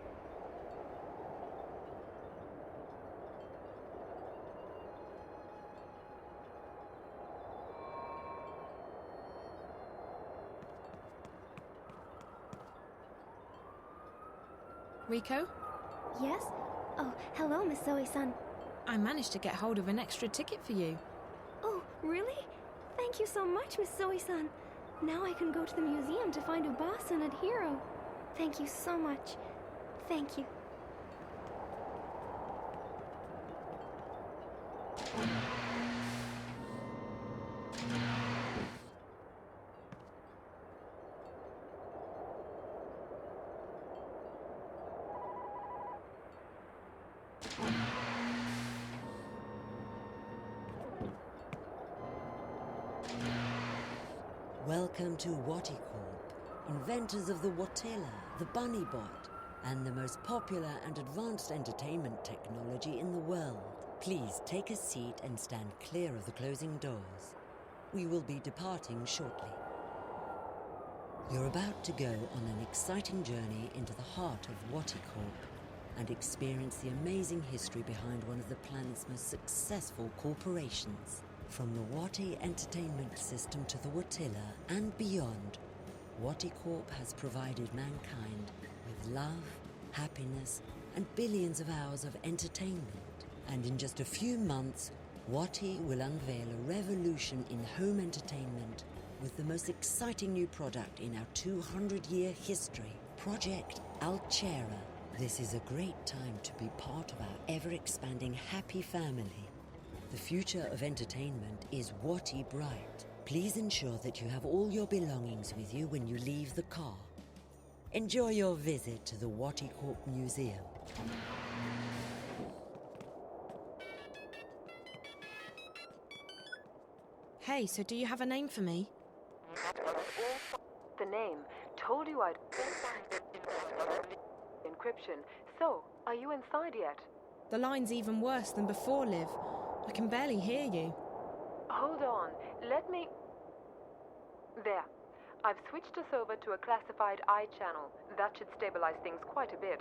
Rico? Yes? Oh, hello, Miss Zoe-san. I managed to get hold of an extra ticket for you. Oh, really? Thank you so much, Miss Zoe-san. Now I can go to the museum to find Ubasan and Hiro. Thank you so much. Thank you. Welcome to Watty Corp, inventors of the Watilla, the Bunny Bot, and the most popular and advanced entertainment technology in the world. Please take a seat and stand clear of the closing doors. We will be departing shortly. You're about to go on an exciting journey into the heart of Watty Corp and experience the amazing history behind one of the planet's most successful corporations. From the Watty entertainment system to the Watilla and beyond, Watty Corp has provided mankind with love, happiness, and billions of hours of entertainment. And in just a few months, Wati will unveil a revolution in home entertainment with the most exciting new product in our 200-year history, Project Altera. This is a great time to be part of our ever-expanding happy family. The future of entertainment is Wati bright. Please ensure that you have all your belongings with you when you leave the car. Enjoy your visit to the Wati Corp Museum. Hey, so do you have a name for me? The name. Told you I'd... Encryption. So, are you inside yet? The line's even worse than before, Liv. I can barely hear you. Hold on. Let me... There. I've switched us over to a classified eye channel. That should stabilize things quite a bit.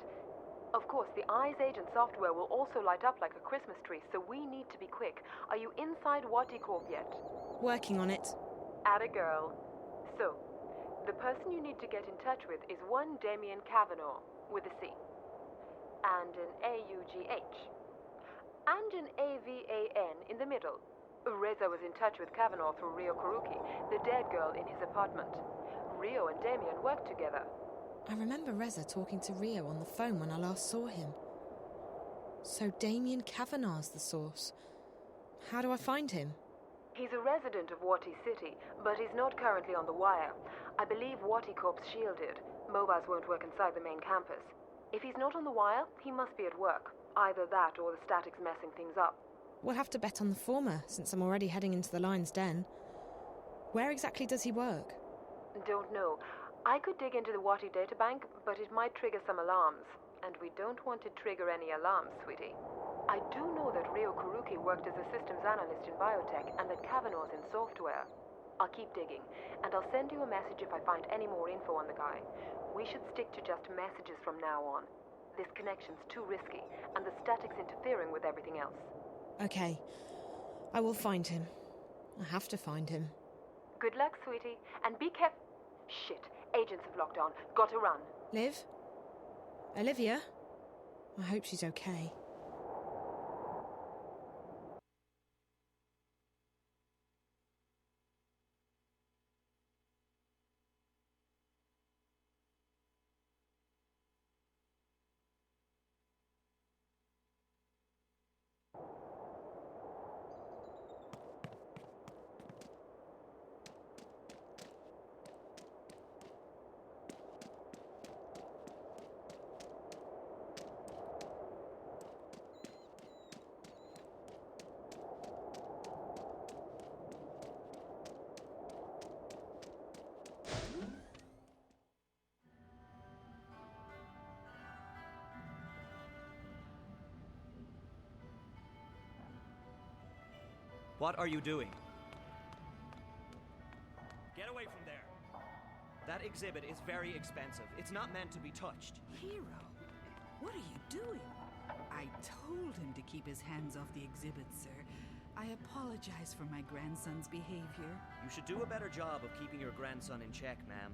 Of course, the Eyes Agent software will also light up like a Christmas tree, so we need to be quick. Are you inside Wati Corp yet? Working on it. Atta girl. So, the person you need to get in touch with is one Damien Kavanaugh, with a C. And an A-U-G-H. And an A-V-A-N in the middle. Reza was in touch with Kavanaugh through Rio Kuruki, the dead girl in his apartment. Rio and Damien worked together. I remember Reza talking to Rio on the phone when I last saw him. So Damien Kavanaugh's the source. How do I find him? He's a resident of Wati City, but he's not currently on the wire. I believe Wati Corp's shielded. Mobiles won't work inside the main campus. If he's not on the wire, he must be at work. Either that or the static's messing things up. We'll have to bet on the former, since I'm already heading into the lion's den. Where exactly does he work? Don't know. I could dig into the Wati databank, but it might trigger some alarms. And we don't want to trigger any alarms, sweetie. I do know that Rio Kuruki worked as a systems analyst in biotech and that Kavanaugh's in software. I'll keep digging, and I'll send you a message if I find any more info on the guy. We should stick to just messages from now on. This connection's too risky, and the static's interfering with everything else. Okay. I will find him. I have to find him. Good luck, sweetie, and be careful. Shit, agents have locked on. Gotta run. Liv? Olivia? I hope she's okay. What are you doing? Get away from there. That exhibit is very expensive. It's not meant to be touched. Hero, what are you doing? I told him to keep his hands off the exhibit, sir. I apologize for my grandson's behavior. You should do a better job of keeping your grandson in check, ma'am.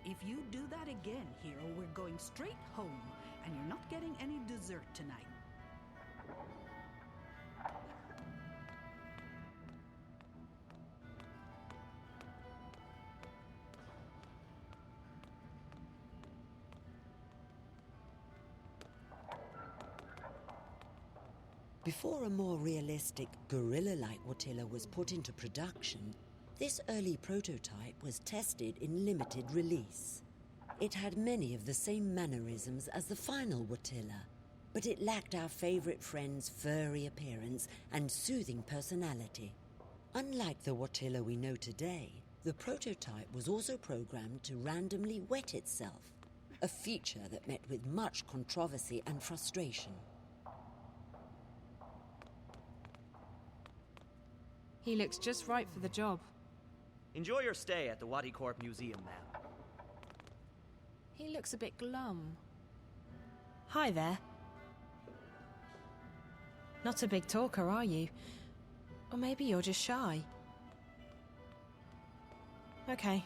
If you do that again, Hero, we're going straight home, and you're not getting any dessert tonight. Before a more realistic, gorilla-like Watilla was put into production, this early prototype was tested in limited release. It had many of the same mannerisms as the final Watilla, but it lacked our favorite friend's furry appearance and soothing personality. Unlike the Watilla we know today, the prototype was also programmed to randomly wet itself, a feature that met with much controversy and frustration. He looks just right for the job. Enjoy your stay at the Wati Corp Museum, ma'am. He looks a bit glum. Hi there. Not a big talker, are you? Or maybe you're just shy. Okay.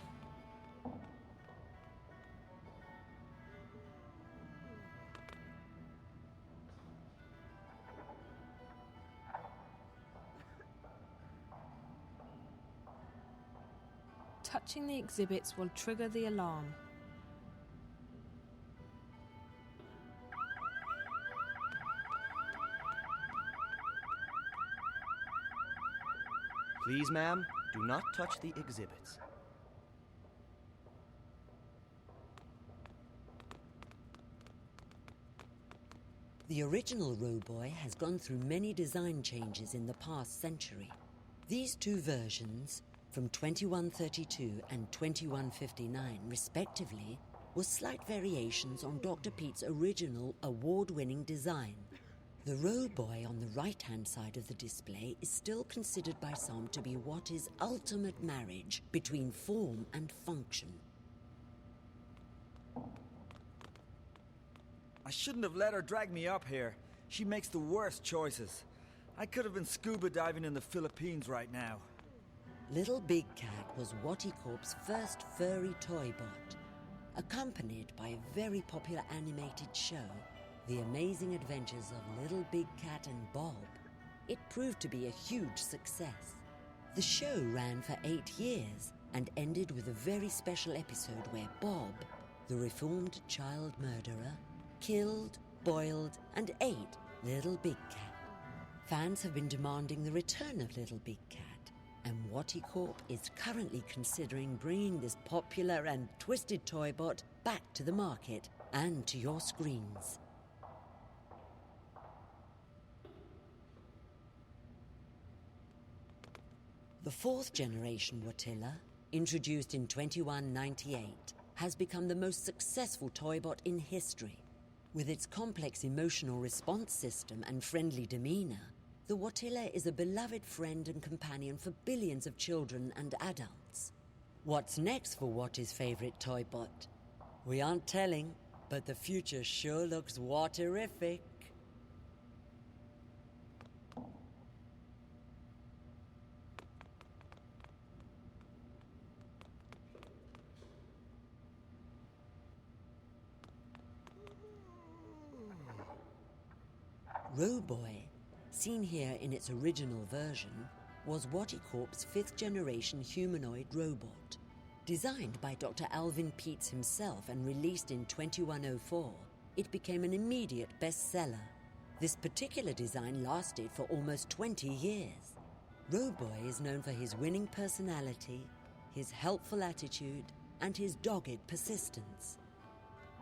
Touching the exhibits will trigger the alarm. Please, ma'am, do not touch the exhibits. The original Roboy has gone through many design changes in the past century. These two versions, from 2132 and 2159 respectively, were slight variations on Dr. Pete's original award-winning design. The Roboy on the right-hand side of the display is still considered by some to be what is ultimate marriage between form and function. I shouldn't have let her drag me up here. She makes the worst choices. I could have been scuba diving in the Philippines right now. Little Big Cat was Watty Corp's first furry toy bot. Accompanied by a very popular animated show, The Amazing Adventures of Little Big Cat and Bob, it proved to be a huge success. The show ran for 8 years and ended with a very special episode where Bob, the reformed child murderer, killed, boiled, and ate Little Big Cat. Fans have been demanding the return of Little Big Cat, and Watty Corp is currently considering bringing this popular and twisted toy bot back to the market and to your screens. The fourth generation Watilla, introduced in 2198, has become the most successful toy bot in history. With its complex emotional response system and friendly demeanor, the Watilla is a beloved friend and companion for billions of children and adults. What's next for Watty's favorite toy bot? We aren't telling, but the future sure looks Watterific. Roboy, seen here in its original version, was Watty Corp's 5th generation humanoid robot. Designed by Dr. Alvin Peets himself and released in 2104, it became an immediate bestseller. This particular design lasted for almost 20 years. Roboy is known for his winning personality, his helpful attitude, and his dogged persistence.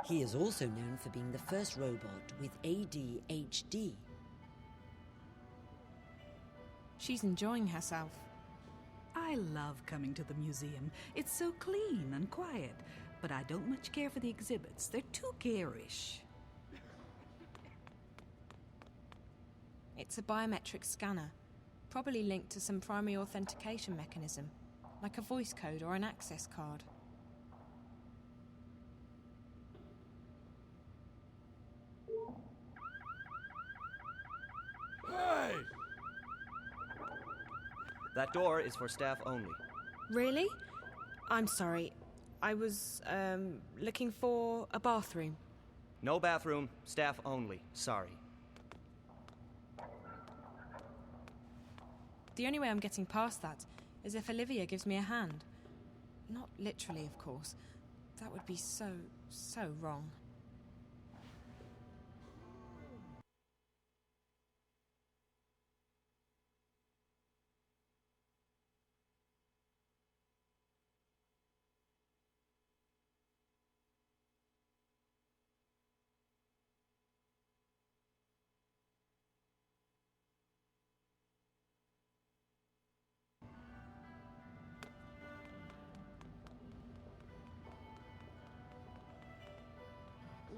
He is also known for being the first robot with ADHD. She's enjoying herself. I love coming to the museum. It's so clean and quiet, but I don't much care for the exhibits. They're too garish. It's a biometric scanner, probably linked to some primary authentication mechanism, like a voice code or an access card. Hey! That door is for staff only. Really? I'm sorry. I was, looking for a bathroom. No bathroom, staff only. Sorry. The only way I'm getting past that is if Olivia gives me a hand. Not literally, of course. That would be so wrong.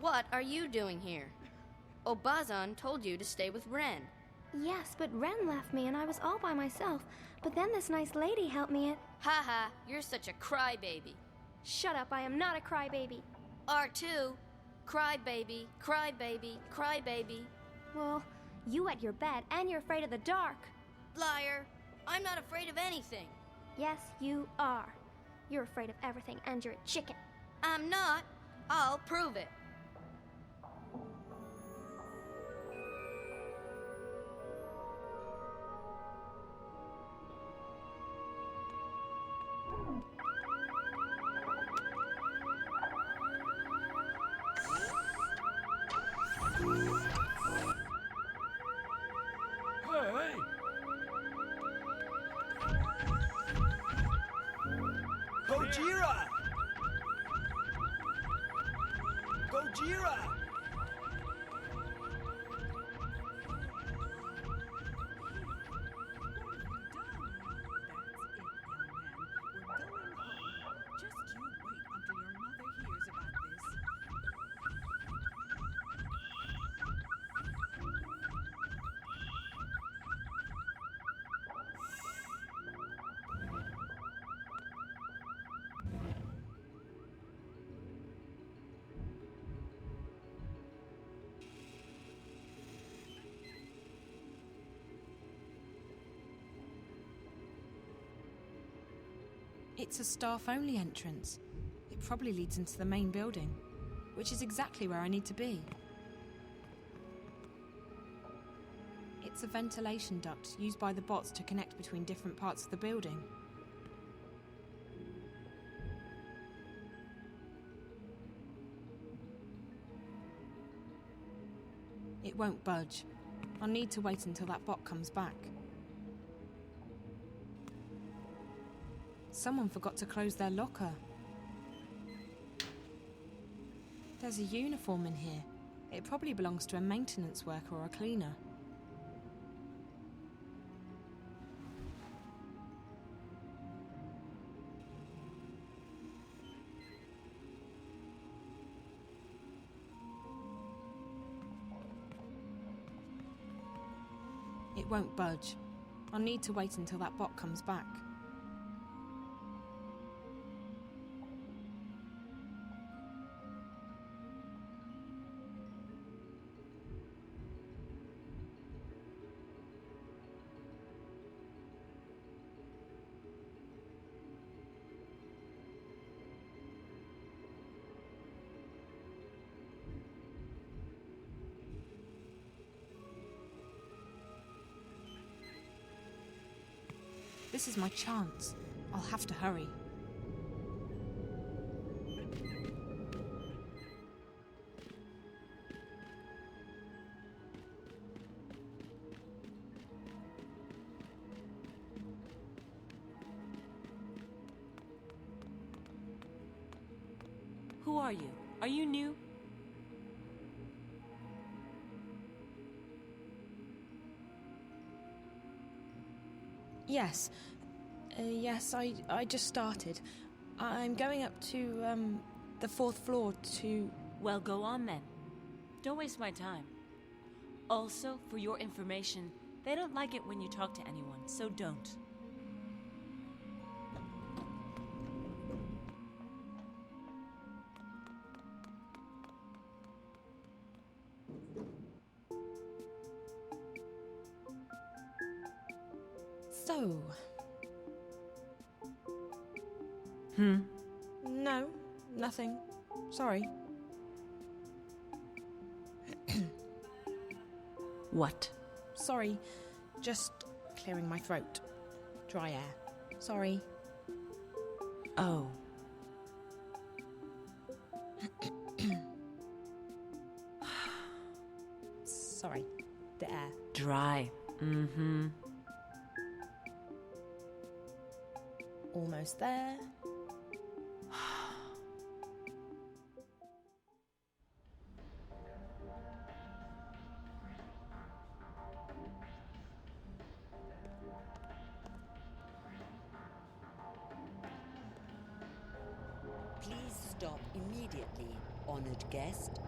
What are you doing here? Obazan told you to stay with Ren. Yes, but Ren left me and I was all by myself. But then this nice lady helped me at... Haha, you're such a crybaby. Shut up, I am not a crybaby. R2, crybaby, crybaby, crybaby. Well, you wet your bed and you're afraid of the dark. Liar, I'm not afraid of anything. Yes, you are. You're afraid of everything and you're a chicken. I'm not. I'll prove it. Gojira! Gojira! It's a staff-only entrance. It probably leads into the main building, which is exactly where I need to be. It's a ventilation duct used by the bots to connect between different parts of the building. It won't budge. I'll need to wait until that bot comes back. Someone forgot to close their locker. There's a uniform in here. It probably belongs to a maintenance worker or a cleaner. It won't budge. I'll need to wait until that bot comes back. This is my chance. I'll have to hurry. Who are you? Are you new? Yes. Yes, I just started. I'm going up to, the 4th floor to... Well, go on then. Don't waste my time. Also, for your information, they don't like it when you talk to anyone, so don't. So... No, nothing. Sorry. What? Sorry. Just clearing my throat. Dry air. Sorry. Oh. Sorry. The air. Dry. Mm-hmm. Almost there. Please stop immediately, honored guest.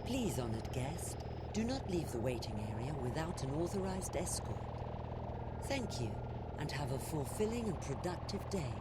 Please, honored guest, do not leave the waiting area without an authorized escort. Thank you, and have a fulfilling and productive day.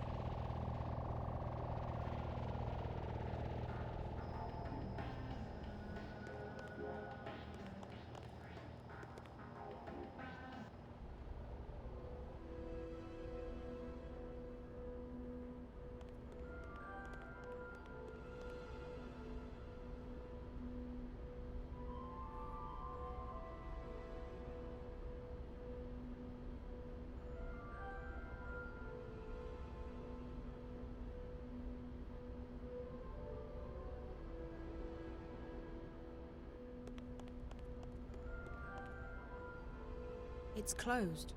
It's closed.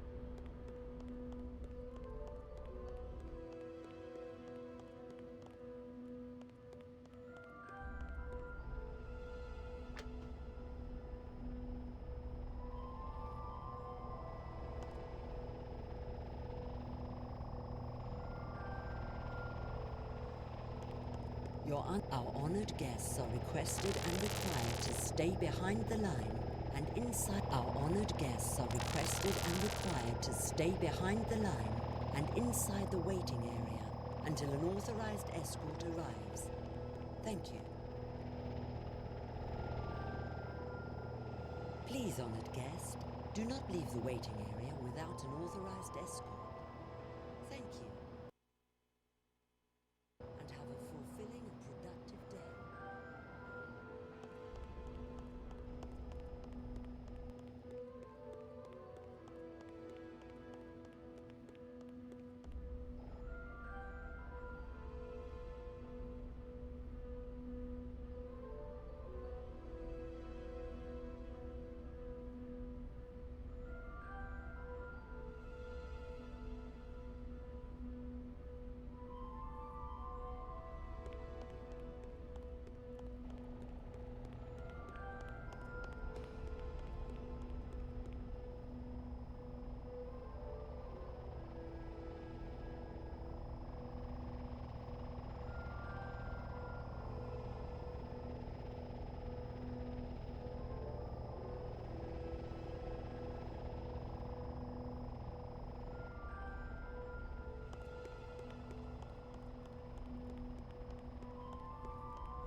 Our honored guests are requested and required to stay behind the line and inside. Our honored guests are requested and required to stay behind the line and inside the waiting area until an authorized escort arrives. Thank you. Please, honored guest, do not leave the waiting area without an authorized escort. Thank you. And have a fulfilling and productive day.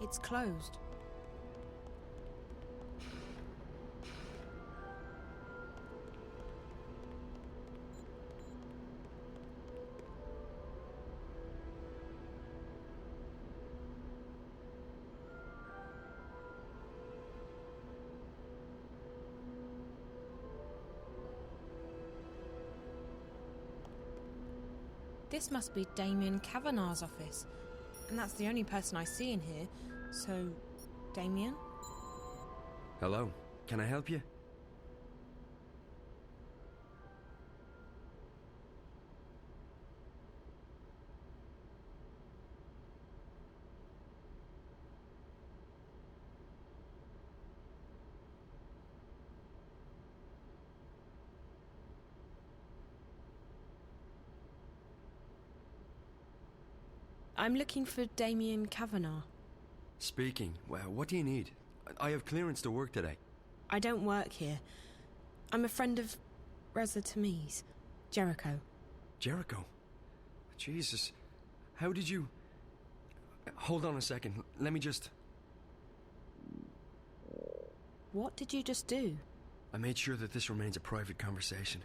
It's closed. This must be Damien Kavanagh's office, and that's the only person I see in here. So, Damien? Hello, can I help you? I'm looking for Damien Kavanagh. Speaking. Well, what do you need? I have clearance to work today. I don't work here. I'm a friend of Reza Tamiz, Jericho. Jericho? Jesus. How did you... Hold on a second. Let me just... What did you just do? I made sure that this remains a private conversation.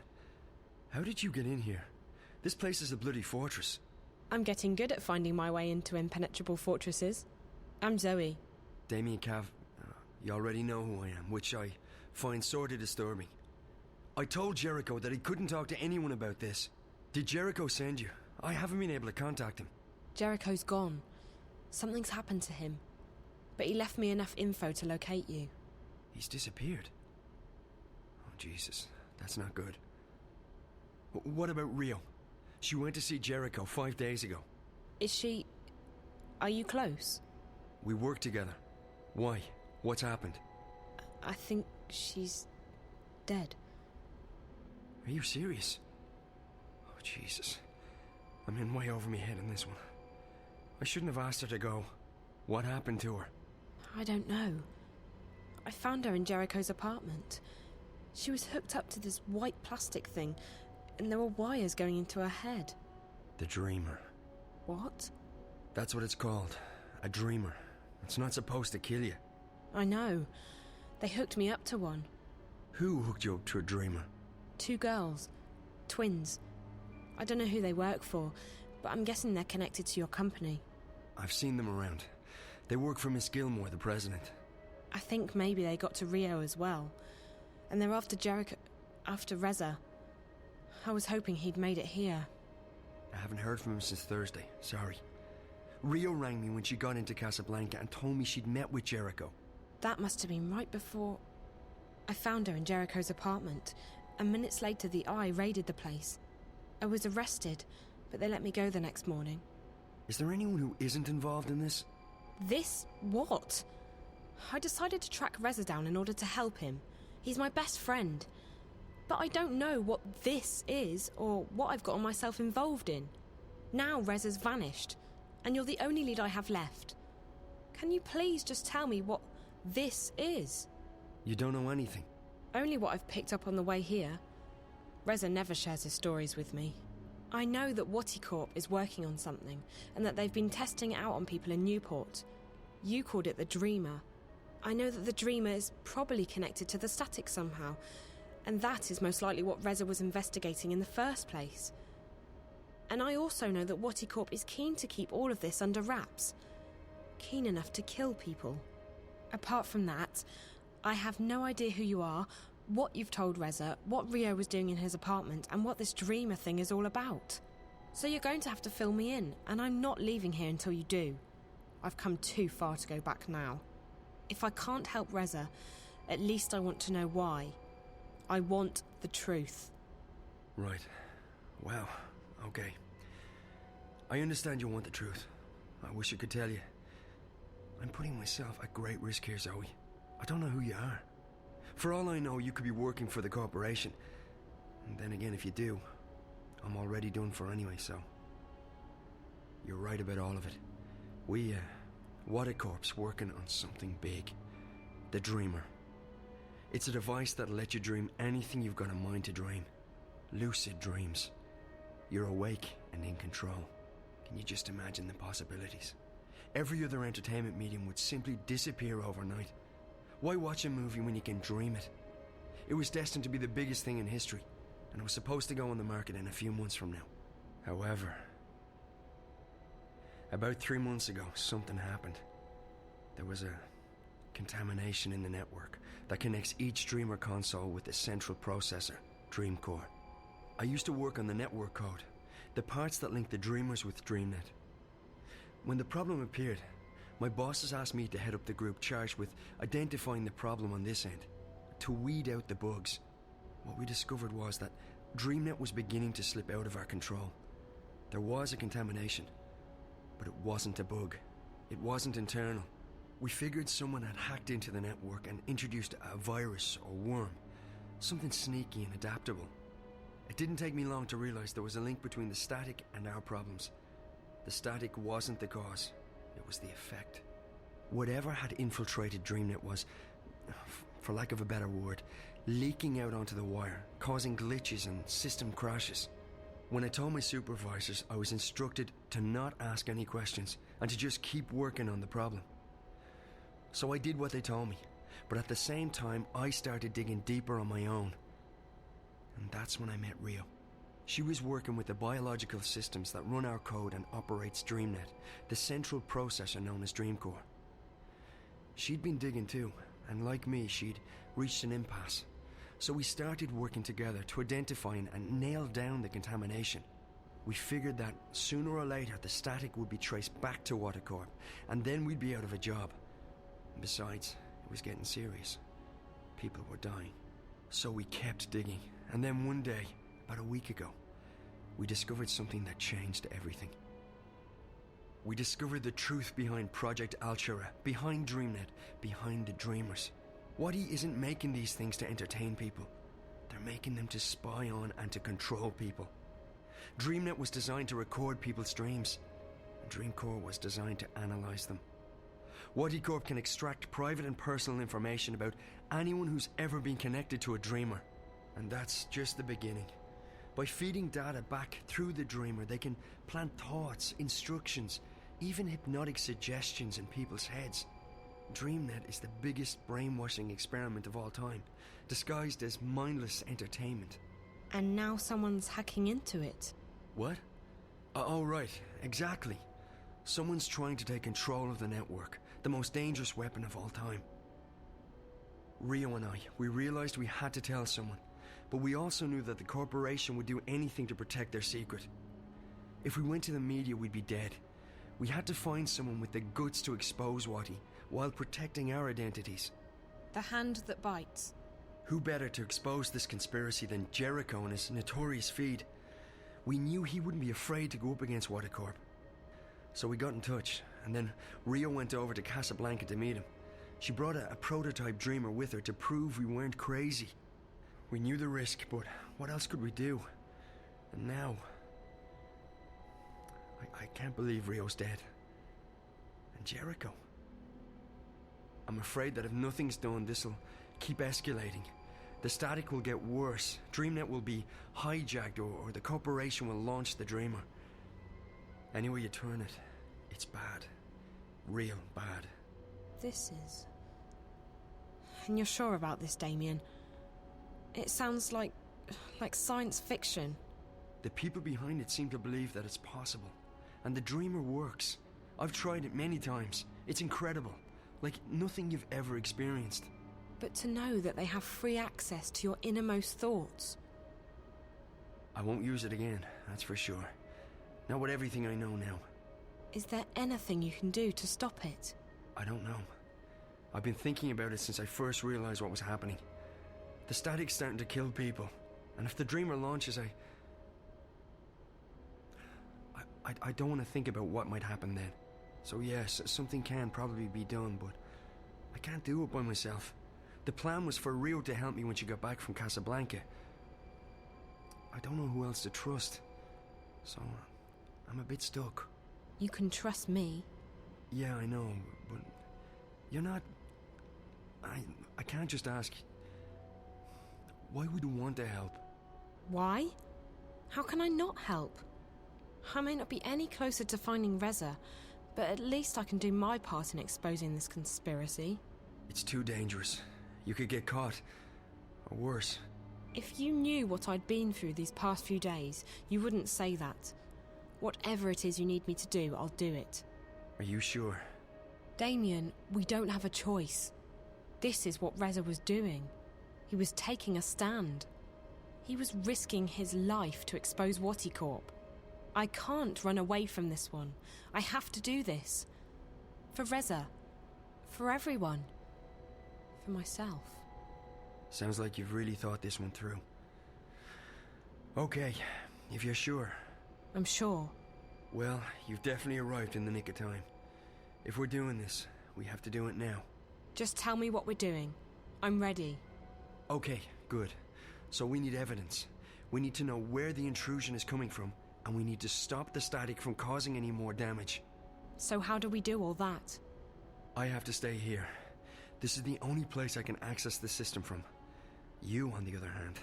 How did you get in here? This place is a bloody fortress. I'm getting good at finding my way into impenetrable fortresses. I'm Zoe. Damien Cav... you already know who I am, which I find sorely disturbing. I told Jericho that he couldn't talk to anyone about this. Did Jericho send you? I haven't been able to contact him. Jericho's gone. Something's happened to him. But he left me enough info to locate you. He's disappeared. Oh, Jesus. That's not good. What about Rio? She went to see Jericho 5 days ago. Is she... Are you close? We work together. Why? What's happened? I think she's... dead. Are you serious? Oh, Jesus. I'm in way over my head in this one. I shouldn't have asked her to go. What happened to her? I don't know. I found her in Jericho's apartment. She was hooked up to this white plastic thing, and there were wires going into her head. The Dreamer. What? That's what it's called. A Dreamer. It's not supposed to kill you. I know. They hooked me up to one. Who hooked you up to a Dreamer? 2 girls. Twins. I don't know who they work for, but I'm guessing they're connected to your company. I've seen them around. They work for Miss Gilmore, the president. I think maybe they got to Rio as well. And they're after Jericho... after Reza. I was hoping he'd made it here. I haven't heard from him since Thursday. Sorry. Rio rang me when she got into Casablanca and told me she'd met with Jericho. That must have been right before... I found her in Jericho's apartment, and minutes later the Eye raided the place. I was arrested, but they let me go the next morning. Is there anyone who isn't involved in this? This? What? I decided to track Reza down in order to help him. He's my best friend. But I don't know what this is, or what I've gotten myself involved in. Now Reza's vanished, and you're the only lead I have left. Can you please just tell me what this is? You don't know anything? Only what I've picked up on the way here. Reza never shares his stories with me. I know that Waticorp is working on something, and that they've been testing it out on people in Newport. You called it the Dreamer. I know that the Dreamer is probably connected to the static somehow, and that is most likely what Reza was investigating in the first place. And I also know that Waticorp is keen to keep all of this under wraps. Keen enough to kill people. Apart from that, I have no idea who you are, what you've told Reza, what Rio was doing in his apartment, and what this Dreamer thing is all about. So you're going to have to fill me in, and I'm not leaving here until you do. I've come too far to go back now. If I can't help Reza, at least I want to know why. I want the truth. Right. Well, okay. I understand you want the truth. I wish I could tell you. I'm putting myself at great risk here, Zoe. I don't know who you are. For all I know, you could be working for the corporation. And then again, if you do, I'm already done for anyway, so... You're right about all of it. Waticorp's working on something big. The Dreamer. It's a device that'll let you dream anything you've got a mind to dream. Lucid dreams. You're awake and in control. Can you just imagine the possibilities? Every other entertainment medium would simply disappear overnight. Why watch a movie when you can dream it? It was destined to be the biggest thing in history, and it was supposed to go on the market in a few months from now. However, about 3 months ago, something happened. There was a contamination in the network that connects each Dreamer console with the central processor, Dreamcore. I used to work on the network code, the parts that link the Dreamers with DreamNet. When the problem appeared, my bosses asked me to head up the group charged with identifying the problem on this end, to weed out the bugs. What we discovered was that DreamNet was beginning to slip out of our control. There was a contamination, but it wasn't a bug. It wasn't internal. We figured someone had hacked into the network and introduced a virus or worm, something sneaky and adaptable. It didn't take me long to realize there was a link between the static and our problems. The static wasn't the cause, it was the effect. Whatever had infiltrated DreamNet was, for lack of a better word, leaking out onto the wire, causing glitches and system crashes. When I told my supervisors, I was instructed to not ask any questions and to just keep working on the problem. So I did what they told me, but at the same time I started digging deeper on my own. And that's when I met Rio. She was working with the biological systems that run our code and operates DreamNet, the central processor known as Dreamcore. She'd been digging too, and like me, she'd reached an impasse. So we started working together to identify and nail down the contamination. We figured that sooner or later the static would be traced back to Waticorp, and then we'd be out of a job. Besides, it was getting serious. People were dying. So we kept digging, and then one day, about a week ago, we discovered something that changed everything. We discovered the truth behind Project Alchera, behind DreamNet, behind the Dreamers. Wadi isn't making these things to entertain people. They're making them to spy on and to control people. DreamNet was designed to record people's dreams, and Dreamcore was designed to analyze them. Waticorp can extract private and personal information about anyone who's ever been connected to a Dreamer. And that's just the beginning. By feeding data back through the Dreamer, they can plant thoughts, instructions, even hypnotic suggestions in people's heads. DreamNet is the biggest brainwashing experiment of all time, disguised as mindless entertainment. And now someone's hacking into it. What? Oh, right, exactly. Someone's trying to take control of the network, the most dangerous weapon of all time. Rio and I, we realized we had to tell someone, but we also knew that the corporation would do anything to protect their secret. If we went to the media, we'd be dead. We had to find someone with the guts to expose Wati, while protecting our identities. The hand that bites. Who better to expose this conspiracy than Jericho and his notorious feed? We knew he wouldn't be afraid to go up against Waticorp. So we got in touch, and then Rio went over to Casablanca to meet him. She brought a prototype Dreamer with her to prove we weren't crazy. We knew the risk, but what else could we do? And now... I can't believe Rio's dead. And Jericho. I'm afraid that if nothing's done, this'll keep escalating. The static will get worse. DreamNet will be hijacked, or the corporation will launch the Dreamer. Any way you turn it, it's bad. Real bad. This is... And you're sure about this, Damien? It sounds like science fiction. The people behind it seem to believe that it's possible. And the Dreamer works. I've tried it many times. It's incredible. Like nothing you've ever experienced. But to know that they have free access to your innermost thoughts... I won't use it again, that's for sure. Not with everything I know now. Is there anything you can do to stop it? I don't know. I've been thinking about it since I first realized what was happening. The static's starting to kill people. And if the Dreamer launches, I don't want to think about what might happen then. So yes, something can probably be done, but I can't do it by myself. The plan was for Rio to help me when she got back from Casablanca. I don't know who else to trust. So, I'm a bit stuck. You can trust me. Yeah, I know, but you're not... I can't just ask... Why would you want to help? Why? How can I not help? I may not be any closer to finding Reza, but at least I can do my part in exposing this conspiracy. It's too dangerous. You could get caught. Or worse. If you knew what I'd been through these past few days, you wouldn't say that. Whatever it is you need me to do, I'll do it. Are you sure? Damien, we don't have a choice. This is what Reza was doing. He was taking a stand. He was risking his life to expose Waticorp. I can't run away from this one. I have to do this. For Reza. For everyone. For myself. Sounds like you've really thought this one through. Okay, if you're sure. I'm sure. Well, you've definitely arrived in the nick of time. If we're doing this, we have to do it now. Just tell me what we're doing. I'm ready. Okay, good. So we need evidence. We need to know where the intrusion is coming from, and we need to stop the static from causing any more damage. So how do we do all that? I have to stay here. This is the only place I can access the system from. You, on the other hand,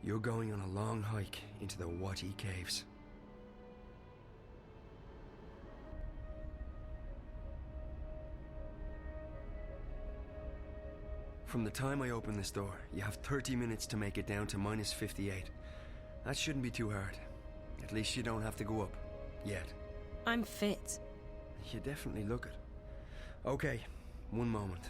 you're going on a long hike into the Wati Caves. From the time I open this door, you have 30 minutes to make it down to minus 58. That shouldn't be too hard. At least you don't have to go up. Yet. I'm fit. You definitely look it. Okay, one moment.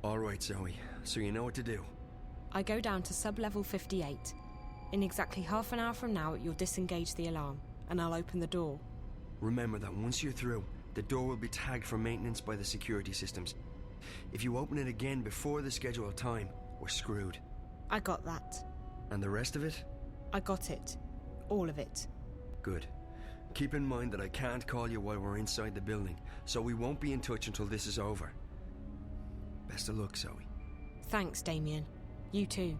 Alright, Zoe. So you know what to do. I go down to sub-level 58. In exactly half an hour from now, you'll disengage the alarm, and I'll open the door. Remember that once you're through, the door will be tagged for maintenance by the security systems. If you open it again before the scheduled time, we're screwed. I got that. And the rest of it? I got it. All of it. Good. Keep in mind that I can't call you while we're inside the building, so we won't be in touch until this is over. Best of luck, Zoe. Thanks, Damien. You too.